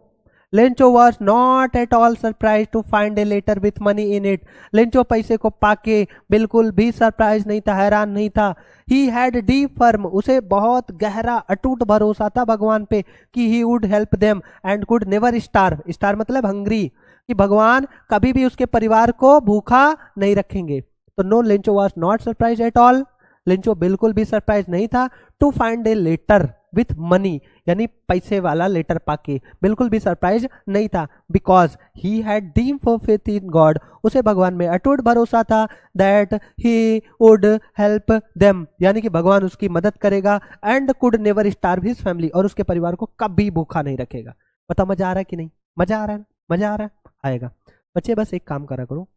Lencho was not at all surprise to find a letter with money in it. Lencho पैसे को पाके बिल्कुल भी surprise नहीं था, हैरान नहीं था। He had deep firm, उसे बहुत गहरा अटूट भरोसा था भगवान पे कि he would help them and could never starve, star मतलब हंग्री, कि भगवान कभी भी उसके परिवार को भूखा नहीं रखेंगे। तो no, Lencho was not surprise at all, Lencho बिल्कुल भी सरप्राइज नहीं था to find a letter with money, यानी पैसे वाला लेटर पाके बिल्कुल भी सरप्राइज नहीं था, because he had deep faith in God, उसे भगवान में अटूट भरोसा था, that he would help them, यानी कि भगवान उसकी मदद करेगा, and could never starve his family, और उसके परिवार को कभी भूखा नहीं रखेगा। बताओ मजा आ रहा है कि नहीं? मजा आ रहा है? मजा आ रहा है? आएगा। बच्चे बस एक काम करा करो,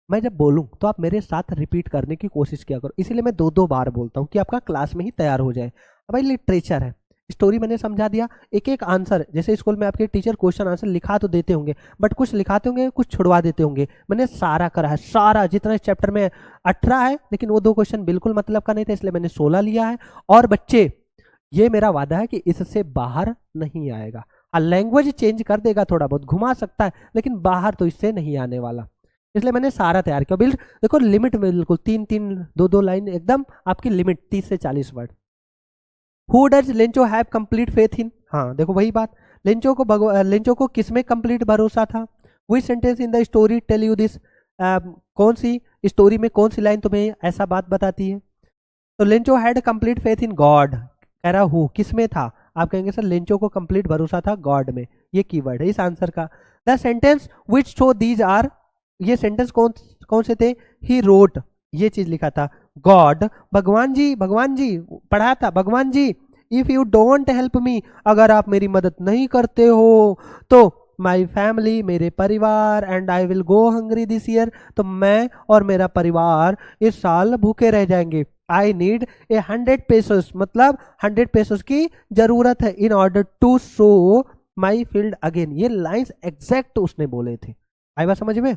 मैं जब बोलूं तो आप मेरे साथ रिपीट करने की कोशिश किया करो, इसीलिए मैं 2-2 बार बोलता हूं कि आपका क्लास में ही तैयार हो जाए। अब भाई लिटरेचर है, स्टोरी मैंने समझा दिया, एक एक आंसर, जैसे स्कूल में आपके टीचर क्वेश्चन आंसर लिखा तो देते होंगे, बट कुछ लिखाते होंगे कुछ छुड़वा देते होंगे, मैंने सारा करा है, सारा जितना इस चैप्टर में 18 है, लेकिन वो 2 क्वेश्चन बिल्कुल मतलब का नहीं था, इसलिए मैंने 16 लिया है। और बच्चे ये मेरा वादा है कि इससे बाहर नहीं आएगा, लैंग्वेज चेंज कर देगा, थोड़ा बहुत घुमा सकता है, लेकिन बाहर तो इससे नहीं आने वाला, इसलिए मैंने सारा तैयार किया। बिल्कुल देखो लिमिट में, बिल्कुल 3-3 2-2 लाइन एकदम आपकी लिमिट, 30 से 40 word. Who does Lencho have complete faith in, हाँ देखो वही बात, लेंचो को किस में कंप्लीट भरोसा था? Which sentence in the story tell you this, कौन सी स्टोरी में कौन सी लाइन तुम्हें ऐसा बात बताती है? तो Lencho had complete faith in God, कह रहा हु किस में था? आप कहेंगे सर लेंचो को कंप्लीट भरोसा था गॉड में, ये कीवर्ड है इस आंसर का। The sentence which show these are, ये सेंटेंस कौन से थे? ही रोट, ये चीज लिखा था, गॉड भगवान जी पढ़ा था, भगवान जी if you don't help me, अगर आप मेरी मदद नहीं करते हो तो माई फैमिली, मेरे परिवार, and I will go hungry this year, तो मैं और मेरा परिवार इस साल भूखे रह जाएंगे। आई नीड ए 100 पेसोस, मतलब 100 पेसोस की जरूरत है, in order to show my field again, ये लाइन्स एग्जैक्ट उसने बोले थे। आई बात समझ में?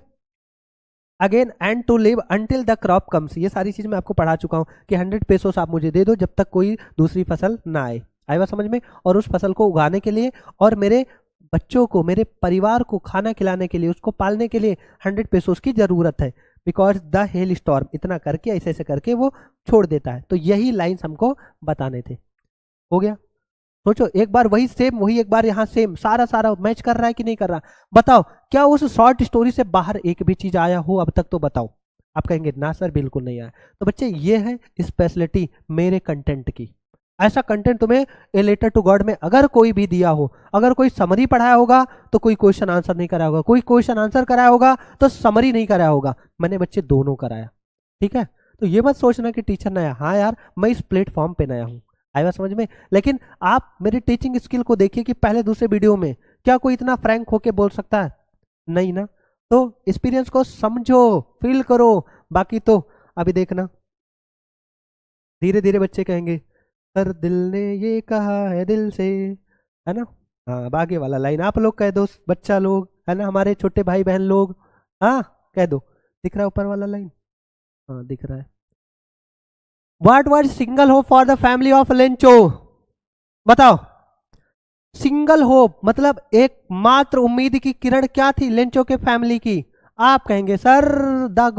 Again and to live until the crop comes, ये सारी चीज मैं आपको पढ़ा चुका हूं कि 100 पेसोस आप मुझे दे दो जब तक कोई दूसरी फसल ना आए। आई बात समझ में? और उस फसल को उगाने के लिए और मेरे बच्चों को, मेरे परिवार को खाना खिलाने के लिए, उसको पालने के लिए 100 पेसोस की जरूरत है, बिकॉज द हेल स्टॉर्म, इतना करके ऐसे ऐसे करके वो छोड़ देता है। तो यही लाइन्स हमको बताने थे। हो गया? सोचो एक बार वही सेम, वही एक बार यहाँ सेम, सारा मैच कर रहा है कि नहीं कर रहा? बताओ क्या उस शॉर्ट स्टोरी से बाहर एक भी चीज आया हो अब तक? तो बताओ। आप कहेंगे ना सर बिल्कुल नहीं आया। तो बच्चे ये है स्पेशलिटी मेरे कंटेंट की। ऐसा कंटेंट तुम्हें ए लेटर टू गॉड में अगर कोई भी दिया हो, अगर कोई समरी पढ़ाया होगा तो कोई क्वेश्चन आंसर नहीं कराया होगा, कोई क्वेश्चन आंसर कराया होगा तो समरी नहीं कराया होगा, मैंने बच्चे दोनों कराया। ठीक है? तो ये मत सोचना कि टीचर नया, हाँ यार मैं इस प्लेटफॉर्म पे नया हूँ। आया समझ में? लेकिन आप मेरी टीचिंग स्किल को देखिए कि पहले दूसरे वीडियो में क्या कोई इतना फ्रैंक होके बोल सकता है? नहीं ना। तो एक्सपीरियंस को समझो, फील करो, बाकी तो अभी देखना धीरे धीरे बच्चे कहेंगे सर दिल ने ये कहा है दिल से, है ना? हाँ बाकी वाला लाइन आप लोग कह दो, बच्चा लोग, है ना, हमारे छोटे भाई बहन लोग, हाँ कह दो। दिख रहा है ऊपर वाला लाइन? हाँ दिख रहा है। What was single hope for the family of Lencho? बताओ। सिंगल होप मतलब एकमात्र उम्मीद की किरण क्या थी लेंचो के फैमिली की? आप कहेंगे sir the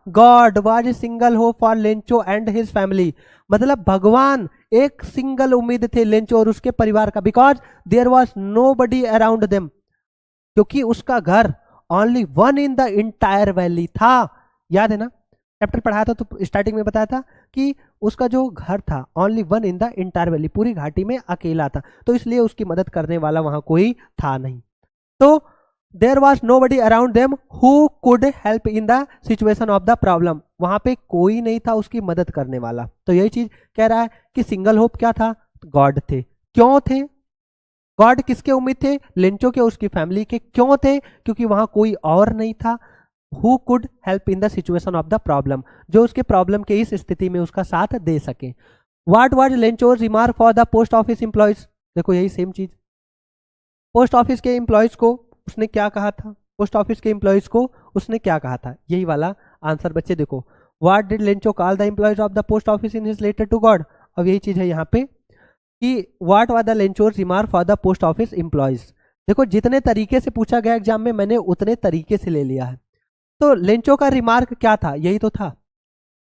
God was single hope for Lencho and his family, मतलब भगवान एक सिंगल उम्मीद थे लेंचो और उसके परिवार का, because there was nobody around them, क्योंकि उसका घर only one in the entire valley था। याद है ना? चैप्टर पढ़ाया था तो स्टार्टिंग में बताया था कि उसका जो घर था only one in the entire valley, पूरी घाटी में अकेला था, तो इसलिए उसकी मदद करने वाला वहां कोई था नहीं। तो there was nobody around them who could help in the situation of the problem, वहां पे कोई नहीं था उसकी मदद करने वाला। तो यही चीज कह रहा है कि सिंगल होप क्या था? गॉड थे। क्यों थे गॉड? किसके उम्मीद थे? लेंचो के, उसकी फैमिली के। क्यों थे? क्योंकि वहां कोई और नहीं था who could help in the situation of the problem, जो उसके प्रॉब्लम के इस स्थिति में उसका साथ दे सके। What was Lencho's remark for the post office employees? देखो यही सेम चीज, पोस्ट ऑफिस के एम्प्लॉयज को उसने क्या कहा था? पोस्ट ऑफिस के एम्प्लॉयज को उसने क्या कहा था? यही वाला आंसर बच्चे देखो। What did Lencho call the employees of the post office in his letter to God? अब यही चीज है यहाँ पे कि what was the Lencho's remark for the post office employees. देखो जितने तरीके से पूछा गया एग्जाम में मैंने उतने तरीके से ले लिया है। तो लेंचो का रिमार्क क्या था? यही तो था,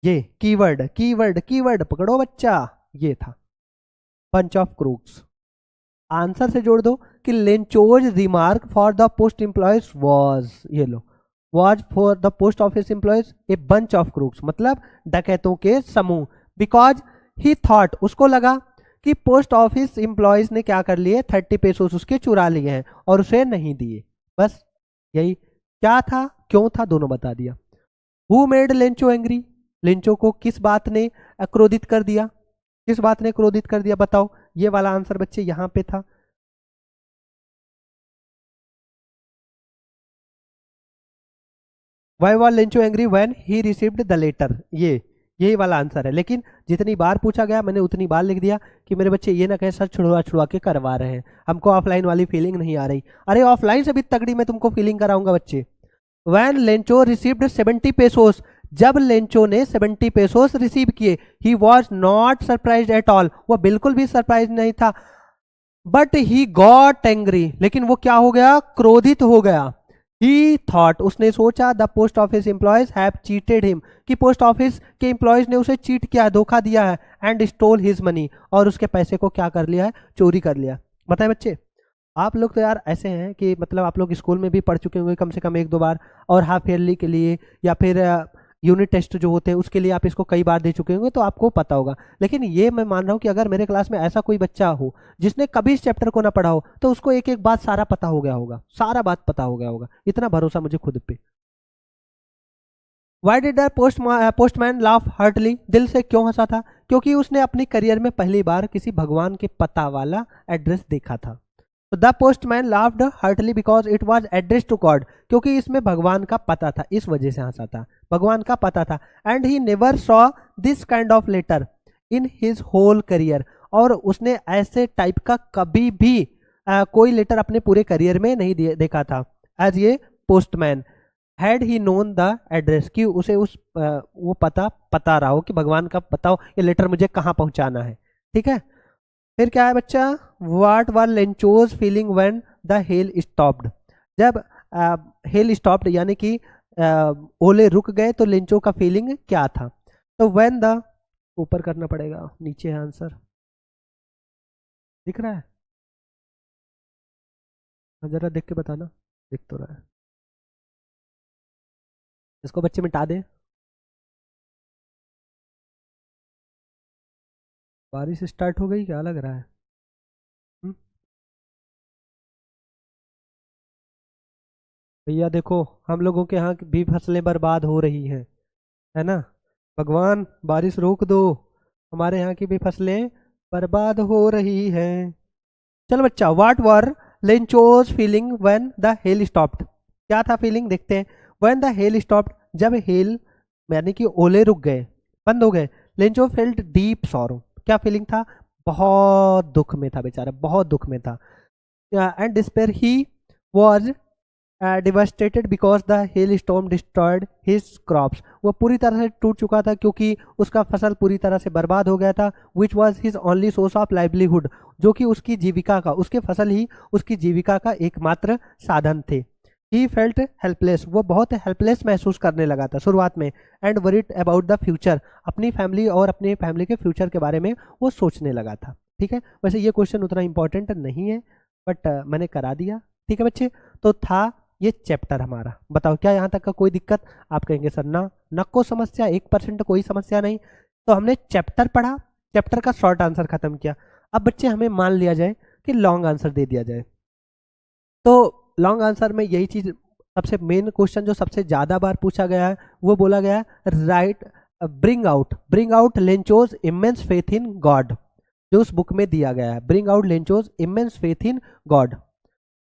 ये कीवर्ड पकड़ो बच्चा, ये था बंच ऑफ क्रूक्स। आंसर से जोड़ दो कि Lencho's remark for the post employees was, ये लो, was for the post office employees a bunch of crooks, मतलब डकैतों के समूह। बिकॉज ही थॉट, उसको लगा कि पोस्ट ऑफिस एम्प्लॉयज ने क्या कर लिए, 30 पेसोस उसके चुरा लिए हैं और उसे नहीं दिए। बस यही क्या था, क्यों था, दोनों बता दिया। Who made Lencho angry, Lencho को किस बात ने क्रोधित कर दिया, किस बात ने क्रोधित कर दिया, बताओ। ये वाला आंसर बच्चे यहां पे था। Why was Lencho angry when he received the letter, ये यही वाला आंसर है। लेकिन जितनी बार पूछा गया मैंने उतनी बार लिख दिया कि मेरे बच्चे ये ना कहे सर छुड़वा छुड़वा के करवा रहे हैं, हमको ऑफलाइन वाली फीलिंग नहीं आ रही। अरे ऑफलाइन से भी तगड़ी मैं तुमको फीलिंग कराऊंगा बच्चे। व्हेन लेंचो रिसीव्ड 70 पेसोस, जब लेंचो ने 70 पेसोस रिसीव किए, he was not surprise at all, वो बिल्कुल भी सरप्राइज नहीं था। बट ही गॉट एंग्री, लेकिन वो क्या हो गया, क्रोधित हो गया। ही थॉट, उसने सोचा the post office employees have cheated him, कि पोस्ट ऑफिस के एम्प्लॉयज ने उसे चीट किया, धोखा दिया है। एंड स्टोल हिज मनी, और उसके पैसे को क्या कर लिया है, चोरी कर लिया। बताए बच्चे, आप लोग तो यार ऐसे हैं कि मतलब आप लोग स्कूल में भी पढ़ चुके होंगे कम से कम एक दो बार, और हाफ ईयरली के लिए या फिर यूनिट टेस्ट जो होते हैं उसके लिए आप इसको कई बार दे चुके होंगे, तो आपको पता होगा। लेकिन ये मैं मान रहा हूँ कि अगर मेरे क्लास में ऐसा कोई बच्चा हो जिसने कभी इस चैप्टर को ना पढ़ा हो, तो उसको एक एक बात सारा पता हो गया होगा, सारा बात पता हो गया होगा, इतना भरोसा मुझे खुद पे। Why did the postman laugh heartily, दिल से क्यों हंसा था, क्योंकि उसने अपनी करियर में पहली बार किसी भगवान के पता वाला एड्रेस देखा था। तो the postman laughed heartily because it was address to God, क्योंकि इसमें भगवान का पता था, इस वजह से हंसा था, भगवान का पता था। And he never saw this kind of letter in his whole career, और उसने ऐसे टाइप का कभी भी कोई लेटर अपने पूरे करियर में नहीं देखा था। एज ये postman had he known the address, कि उसे उस वो पता रहा हो कि भगवान का पता हो ये लेटर मुझे कहाँ पहुंचाना है। ठीक है, फिर क्या है बच्चा, what were Lencho's feeling when the hail stopped, जब हेल स्टॉप्ड यानी कि ओले रुक गए तो लेंचो का फीलिंग क्या था। तो व्हेन द, ऊपर करना पड़ेगा, नीचे है आंसर, दिख रहा है, जरा देख के बताना, दिख तो रहा है, इसको बच्चे मिटा दें। बारिश स्टार्ट हो गई क्या लग रहा है। हम्म? भैया देखो, हम लोगों के यहाँ भी फसलें बर्बाद हो रही हैं, है ना, भगवान बारिश रोक दो, हमारे यहाँ की भी फसलें बर्बाद हो रही हैं। चल बच्चा, what were Lencho's feeling when the hail stopped, क्या था फीलिंग, देखते हैं। व्हेन द हेल स्टॉप्ड, जब हेल यानी कि ओले रुक गए, बंद हो गए, लेंचो फेल्ट डीप सॉरो, क्या फीलिंग था, बहुत दुख में था बेचारा, बहुत दुख में था। And despair, he was devastated because the hell storm destroyed his crops, वो पूरी तरह से टूट चुका था क्योंकि उसका फसल पूरी तरह से बर्बाद हो गया था। Which was his only source of livelihood, जो कि उसकी जीविका का, उसके फसल ही उसकी जीविका का एकमात्र साधन थे। ही फेल्ट हेल्पलेस, वो बहुत हेल्पलेस महसूस करने लगा था शुरुआत में। And worried about the future, अपनी फैमिली और अपनी फैमिली के फ्यूचर के बारे में वो सोचने लगा था। ठीक है, वैसे ये क्वेश्चन उतना इंपॉर्टेंट नहीं है, बट मैंने करा दिया। ठीक है बच्चे, तो था ये चैप्टर हमारा। बताओ क्या यहाँ तक का कोई दिक्कत, आप कहेंगे सर ना, न को समस्या, 1% कोई समस्या नहीं। तो हमने चैप्टर पढ़ा, चैप्टर का शॉर्ट आंसर खत्म किया। अब बच्चे हमें मान लिया जाए कि लॉन्ग आंसर दे दिया जाए, तो लॉन्ग आंसर में यही चीज, सबसे मेन क्वेश्चन जो सबसे ज्यादा बार पूछा गया है वो बोला गया है, right bring out Lencho's immense faith in God, जो उस बुक में दिया गया है, bring out Lencho's immense faith in God.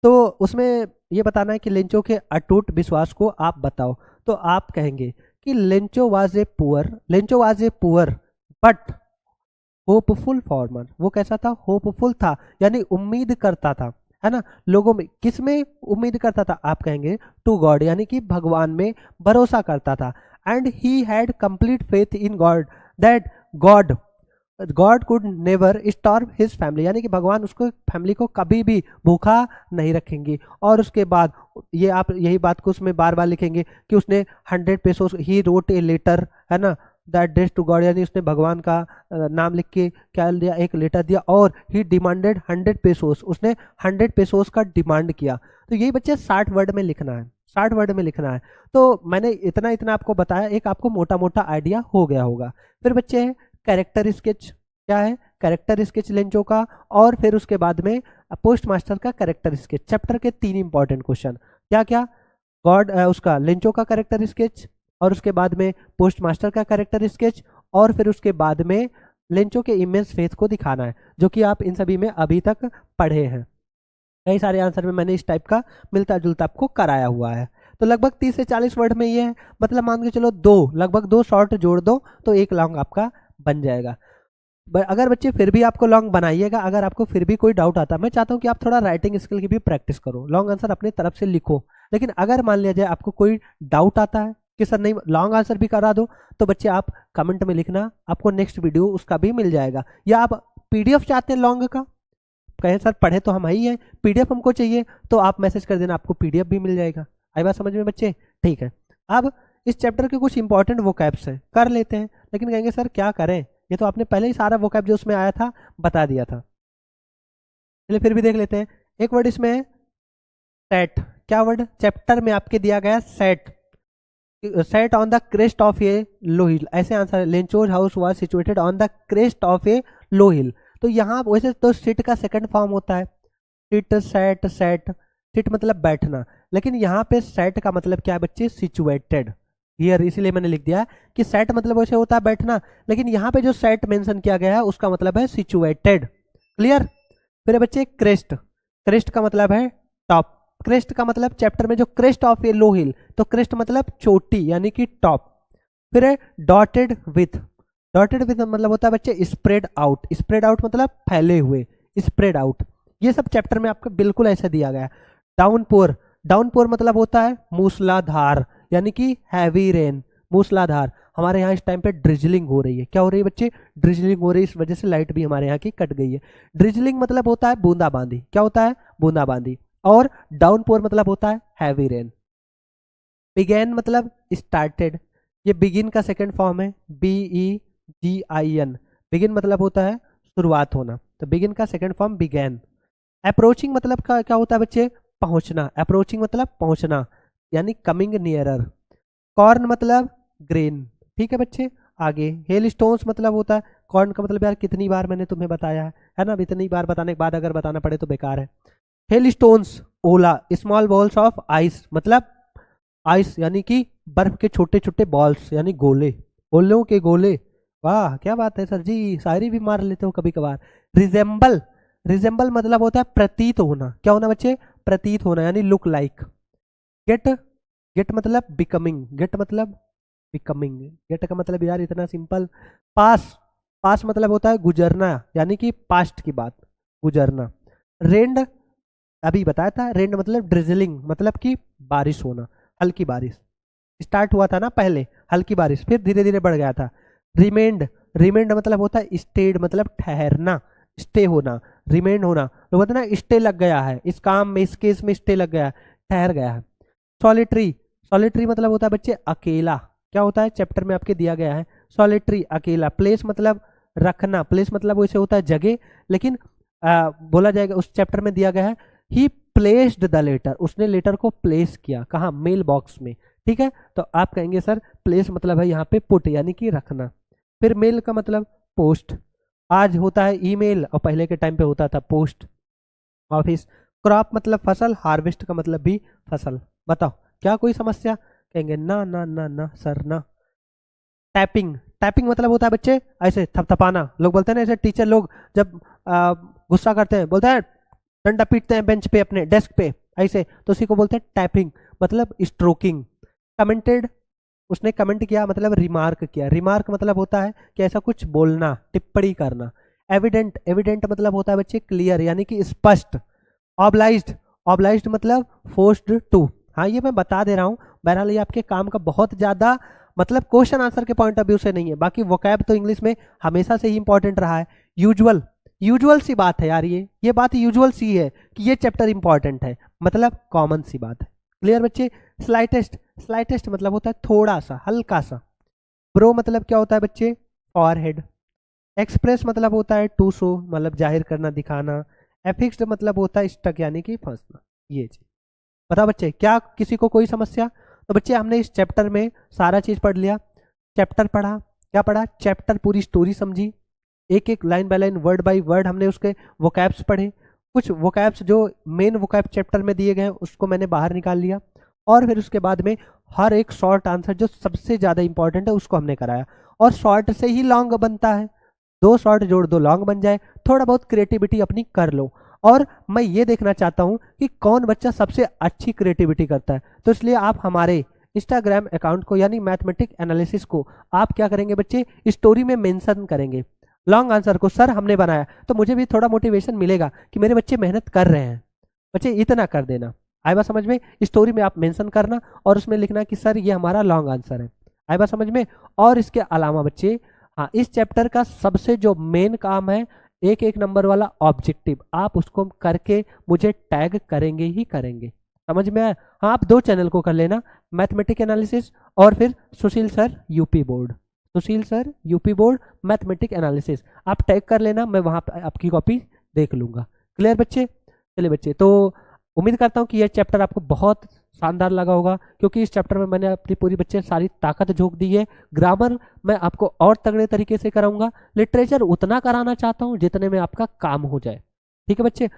तो उसमें ये बताना है कि लेंचो के अटूट विश्वास को आप बताओ। तो आप कहेंगे कि Lencho was a poor but hopeful farmer, वो कैसा था, होपफुल था, यानी उम्मीद करता था, है ना, लोगों में, किस में उम्मीद करता था, आप कहेंगे टू गॉड, यानी कि भगवान में भरोसा करता था। And he had complete faith in God that God could never starve his family, यानी कि भगवान उसको फैमिली को कभी भी भूखा नहीं रखेंगे। और उसके बाद ये आप यही बात को उसमें बार बार लिखेंगे कि उसने 100 pesos, he wrote a letter, है ना, द एड्रेस टू गॉड, यानी उसने भगवान का नाम लिख के क्या दिया, एक लेटर दिया। और ही डिमांडेड 100 पेसोस, उसने 100 पेसोस का डिमांड किया। तो यही बच्चे 60 वर्ड में लिखना है, 60 वर्ड में लिखना है। तो मैंने इतना इतना आपको बताया, एक आपको मोटा मोटा आइडिया हो गया होगा। फिर बच्चे कैरेक्टर स्केच, क्या है कैरेक्टर स्केच लेंचो का, और फिर उसके बाद में पोस्ट मास्टर का कैरेक्टर स्केच। चैप्टर के 3 इंपॉर्टेंट क्वेश्चन, क्या क्या, गॉड उसका लेंचो का कैरेक्टर स्केच, और उसके बाद में पोस्ट मास्टर का कैरेक्टर स्केच, और फिर उसके बाद में लेंचो के इमेंस फेथ को दिखाना है, जो कि आप इन सभी में अभी तक पढ़े हैं। कई सारे आंसर में मैंने इस टाइप का मिलता जुलता आपको कराया हुआ है। तो लगभग 30 से 40 वर्ड में ये है, मतलब मान के चलो लगभग 2 शॉर्ट जोड़ दो तो 1 लॉन्ग आपका बन जाएगा। अगर बच्चे फिर भी आपको लॉन्ग बनाइएगा, अगर आपको फिर भी कोई डाउट आता है, मैं चाहता हूँ कि आप थोड़ा राइटिंग स्किल की भी प्रैक्टिस करो, लॉन्ग आंसर अपनी तरफ से लिखो। लेकिन अगर मान लिया जाए आपको कोई डाउट आता है कि सर नहीं लॉन्ग आंसर भी करा दो, तो बच्चे आप कमेंट में लिखना, आपको नेक्स्ट वीडियो उसका भी मिल जाएगा। या आप पीडीएफ चाहते हैं लॉन्ग का, कहें सर पढ़े तो हम ही हैं, पीडीएफ हमको चाहिए, तो आप मैसेज कर देना, आपको पीडीएफ भी मिल जाएगा। आई बात समझ में बच्चे? ठीक है, अब इस चैप्टर के कुछ इंपॉर्टेंट वोकैब्स हैं, कर लेते हैं। लेकिन कहेंगे सर क्या करें, ये तो आपने पहले ही सारा वोकैब जो उसमें आया था बता दिया था। चलिए फिर भी देख लेते हैं। एक वर्ड इसमें है सेट। क्या वर्ड चैप्टर में आपके दिया गया? Set. Set on the crest of a low hill, ऐसे answer. Lencho's house was situated on the crest of a low hill. तो यहाँ वैसे तो सिट का सेकंड फॉर्म होता है, सिट सेट सेट, सिट मतलब बैठना, लेकिन यहाँ पे सेट का मतलब क्या है बच्चे? सिचुएटेड हियर, इसीलिए मैंने लिख दिया कि सेट मतलब वैसे होता है बैठना, लेकिन यहाँ पे जो सेट मेंशन किया गया है उसका मतलब है सिचुएटेड। क्लियर? फिर बच्चे क्रेस्ट, क्रेस्ट का मतलब है टॉप, क्रेस्ट का मतलब चैप्टर में जो crest of a low hill, तो क्रेस्ट मतलब चोटी यानी कि टॉप। फिर है डॉटेड विथ, डॉटेड विथ मतलब होता है बच्चे स्प्रेड आउट, स्प्रेड आउट मतलब फैले हुए, स्प्रेड आउट। ये सब चैप्टर में आपको बिल्कुल ऐसा दिया गया है। डाउनपोर, डाउनपोर मतलब होता है मूसलाधार यानी कि हैवी रेन, मूसलाधार। हमारे यहाँ इस टाइम पे ड्रिजलिंग हो रही है। क्या हो रही है बच्चे? ड्रिजलिंग हो रही है, इस वजह से लाइट भी हमारे यहाँ की कट गई है। ड्रिजलिंग मतलब होता है बूंदाबांदी, क्या होता है? बूंदाबांदी। और डाउनपोर मतलब होता है हैवी रेन। बिगेन मतलब स्टार्टेड, ये बिगिन का सेकंड फॉर्म है, BEGIN। बिगिन मतलब होता है शुरुआत होना, तो बिगिन का सेकंड फॉर्म बिगेन। अप्रोचिंग मतलब क्या होता है बच्चे? पहुंचना, अप्रोचिंग मतलब पहुंचना यानी कमिंग नियरर। कॉर्न मतलब ग्रेन, ठीक है बच्चे। आगे हेल स्टोन्स मतलब होता है, कॉर्न का मतलब यार कितनी बार मैंने तुम्हें बताया है ना, इतनी बार बताने के बाद अगर बताना पड़े तो बेकार है। Hail stones Ola, small balls of ice मतलब आइस यानी कि बर्फ के छोटे छोटे बॉल्स यानी गोले, गोलों के गोले। वाह क्या बात है सर जी, शायरी भी मार लेते हो कभी कभार। रिजेंबल, रिजेंबल मतलब होता है प्रतीत होना, क्या होना बच्चे? प्रतीत होना यानी लुक लाइक। गेट, गेट मतलब बिकमिंग, गेट मतलब बिकमिंग, गेट का मतलब यार इतना सिंपल। पास, पास मतलब होता है गुजरना यानी कि पास्ट की बात, गुजरना। रेंड अभी बताया था, रेंड मतलब ड्रिजलिंग मतलब कि बारिश होना, हल्की बारिश। स्टार्ट हुआ था ना पहले हल्की बारिश, फिर धीरे धीरे बढ़ गया था। रिमेंड, रिमेंड मतलब होता है स्टेड मतलब ठहरना, स्टे होना, रिमेंड होना। तो बोलते ना स्टे लग गया है इस काम में, इस केस में स्टे लग गया है, ठहर गया है। सॉलिटरी, सॉलिटरी मतलब होता है बच्चे अकेला, क्या होता है? चैप्टर में आपके दिया गया है सॉलिटरी अकेला। प्लेस मतलब रखना, प्लेस मतलब वैसे होता है जगह, लेकिन बोला जाएगा उस चैप्टर में दिया गया है ही प्लेस्ड द लेटर, उसने लेटर को प्लेस किया, कहाँ? मेल बॉक्स में, ठीक है। तो आप कहेंगे सर प्लेस मतलब है यहाँ पे पुट यानी कि रखना। फिर मेल का मतलब पोस्ट, आज होता है ईमेल और पहले के टाइम पे होता था पोस्ट ऑफिस। क्रॉप मतलब फसल, हार्वेस्ट का मतलब भी फसल। बताओ क्या कोई समस्या? कहेंगे ना ना ना ना सर ना। टैपिंग, टैपिंग मतलब होता है बच्चे ऐसे थपथपाना, लोग बोलते हैं ना ऐसे, टीचर लोग जब गुस्सा करते हैं बोलते हैं डंडा पीटते हैं बेंच पे अपने डेस्क पे ऐसे, तो उसी को बोलते हैं टैपिंग मतलब स्ट्रोकिंग। कमेंटेड, उसने कमेंट किया मतलब रिमार्क किया, रिमार्क मतलब होता है कि ऐसा कुछ बोलना, टिप्पणी करना। एविडेंट, एविडेंट मतलब होता है बच्चे क्लियर यानी कि स्पष्ट। ऑब्लाइज्ड, ऑब्लाइज्ड मतलब फोर्स्ड टू। हाँ ये मैं बता दे रहा हूँ, बहरहाल ये आपके काम का बहुत ज़्यादा मतलब क्वेश्चन आंसर के पॉइंट ऑफ व्यू से नहीं है, बाकी वोकैब तो इंग्लिश में हमेशा से ही इंपॉर्टेंट रहा है। यूजुअल, यूजुअल सी बात है यार, ये बात यूजुअल सी है कि ये चैप्टर इंपॉर्टेंट है, मतलब कॉमन सी बात है। क्लियर बच्चे? स्लाइटेस्ट, स्लाइटेस्ट मतलब होता है थोड़ा सा, हल्का सा। ब्रो मतलब क्या होता है बच्चे? फॉरहेड। एक्सप्रेस मतलब होता है टू शो मतलब जाहिर करना, दिखाना। एफिक्स्ड मतलब होता है स्टक यानी कि फंसना। ये चीज बताओ बच्चे, क्या किसी को कोई समस्या? तो बच्चे हमने इस चैप्टर में सारा चीज पढ़ लिया। चैप्टर पढ़ा, क्या पढ़ा? चैप्टर पूरी स्टोरी समझी, एक एक line by line word by word हमने उसके वोकैब्स पढ़े। कुछ वोकैब्स जो मेन वोकैब चैप्टर में दिए गए हैं उसको मैंने बाहर निकाल लिया, और फिर उसके बाद में हर एक शॉर्ट आंसर जो सबसे ज़्यादा इंपॉर्टेंट है उसको हमने कराया। और शॉर्ट से ही लॉन्ग बनता है, 2 शॉर्ट जोड़ दो लॉन्ग बन जाए। थोड़ा बहुत क्रिएटिविटी अपनी कर लो, और मैं ये देखना चाहता हूँ कि कौन बच्चा सबसे अच्छी क्रिएटिविटी करता है। तो इसलिए आप हमारे इंस्टाग्राम अकाउंट को यानी मैथमेटिक एनालिसिस को आप क्या करेंगे बच्चे, स्टोरी में मेंशन करेंगे लॉन्ग आंसर को, सर हमने बनाया, तो मुझे भी थोड़ा मोटिवेशन मिलेगा कि मेरे बच्चे मेहनत कर रहे हैं। बच्चे इतना कर देना, आए बात समझ में। स्टोरी में आप मेंशन करना और उसमें लिखना कि सर ये हमारा लॉन्ग आंसर है, आए बात समझ में। और इसके अलावा बच्चे, हाँ, इस चैप्टर का सबसे जो मेन काम है, एक एक नंबर वाला ऑब्जेक्टिव, आप उसको करके मुझे टैग करेंगे ही करेंगे। समझ में आया? हाँ, आप 2 चैनल को कर लेना, मैथमेटिक एनालिसिस और फिर Sushil sir UP board, Sushil sir UP board mathematic analysis, आप टैग कर लेना, मैं वहाँ पे आपकी कॉपी देख लूँगा। क्लियर बच्चे? चलिए बच्चे, तो उम्मीद करता हूँ कि यह चैप्टर आपको बहुत शानदार लगा होगा, क्योंकि इस चैप्टर में मैंने अपनी पूरी बच्चे सारी ताकत झोंक दी है। ग्रामर मैं आपको और तगड़े तरीके से कराऊंगा, लिटरेचर उतना कराना चाहता हूँ जितने में आपका काम हो जाए। ठीक है बच्चे?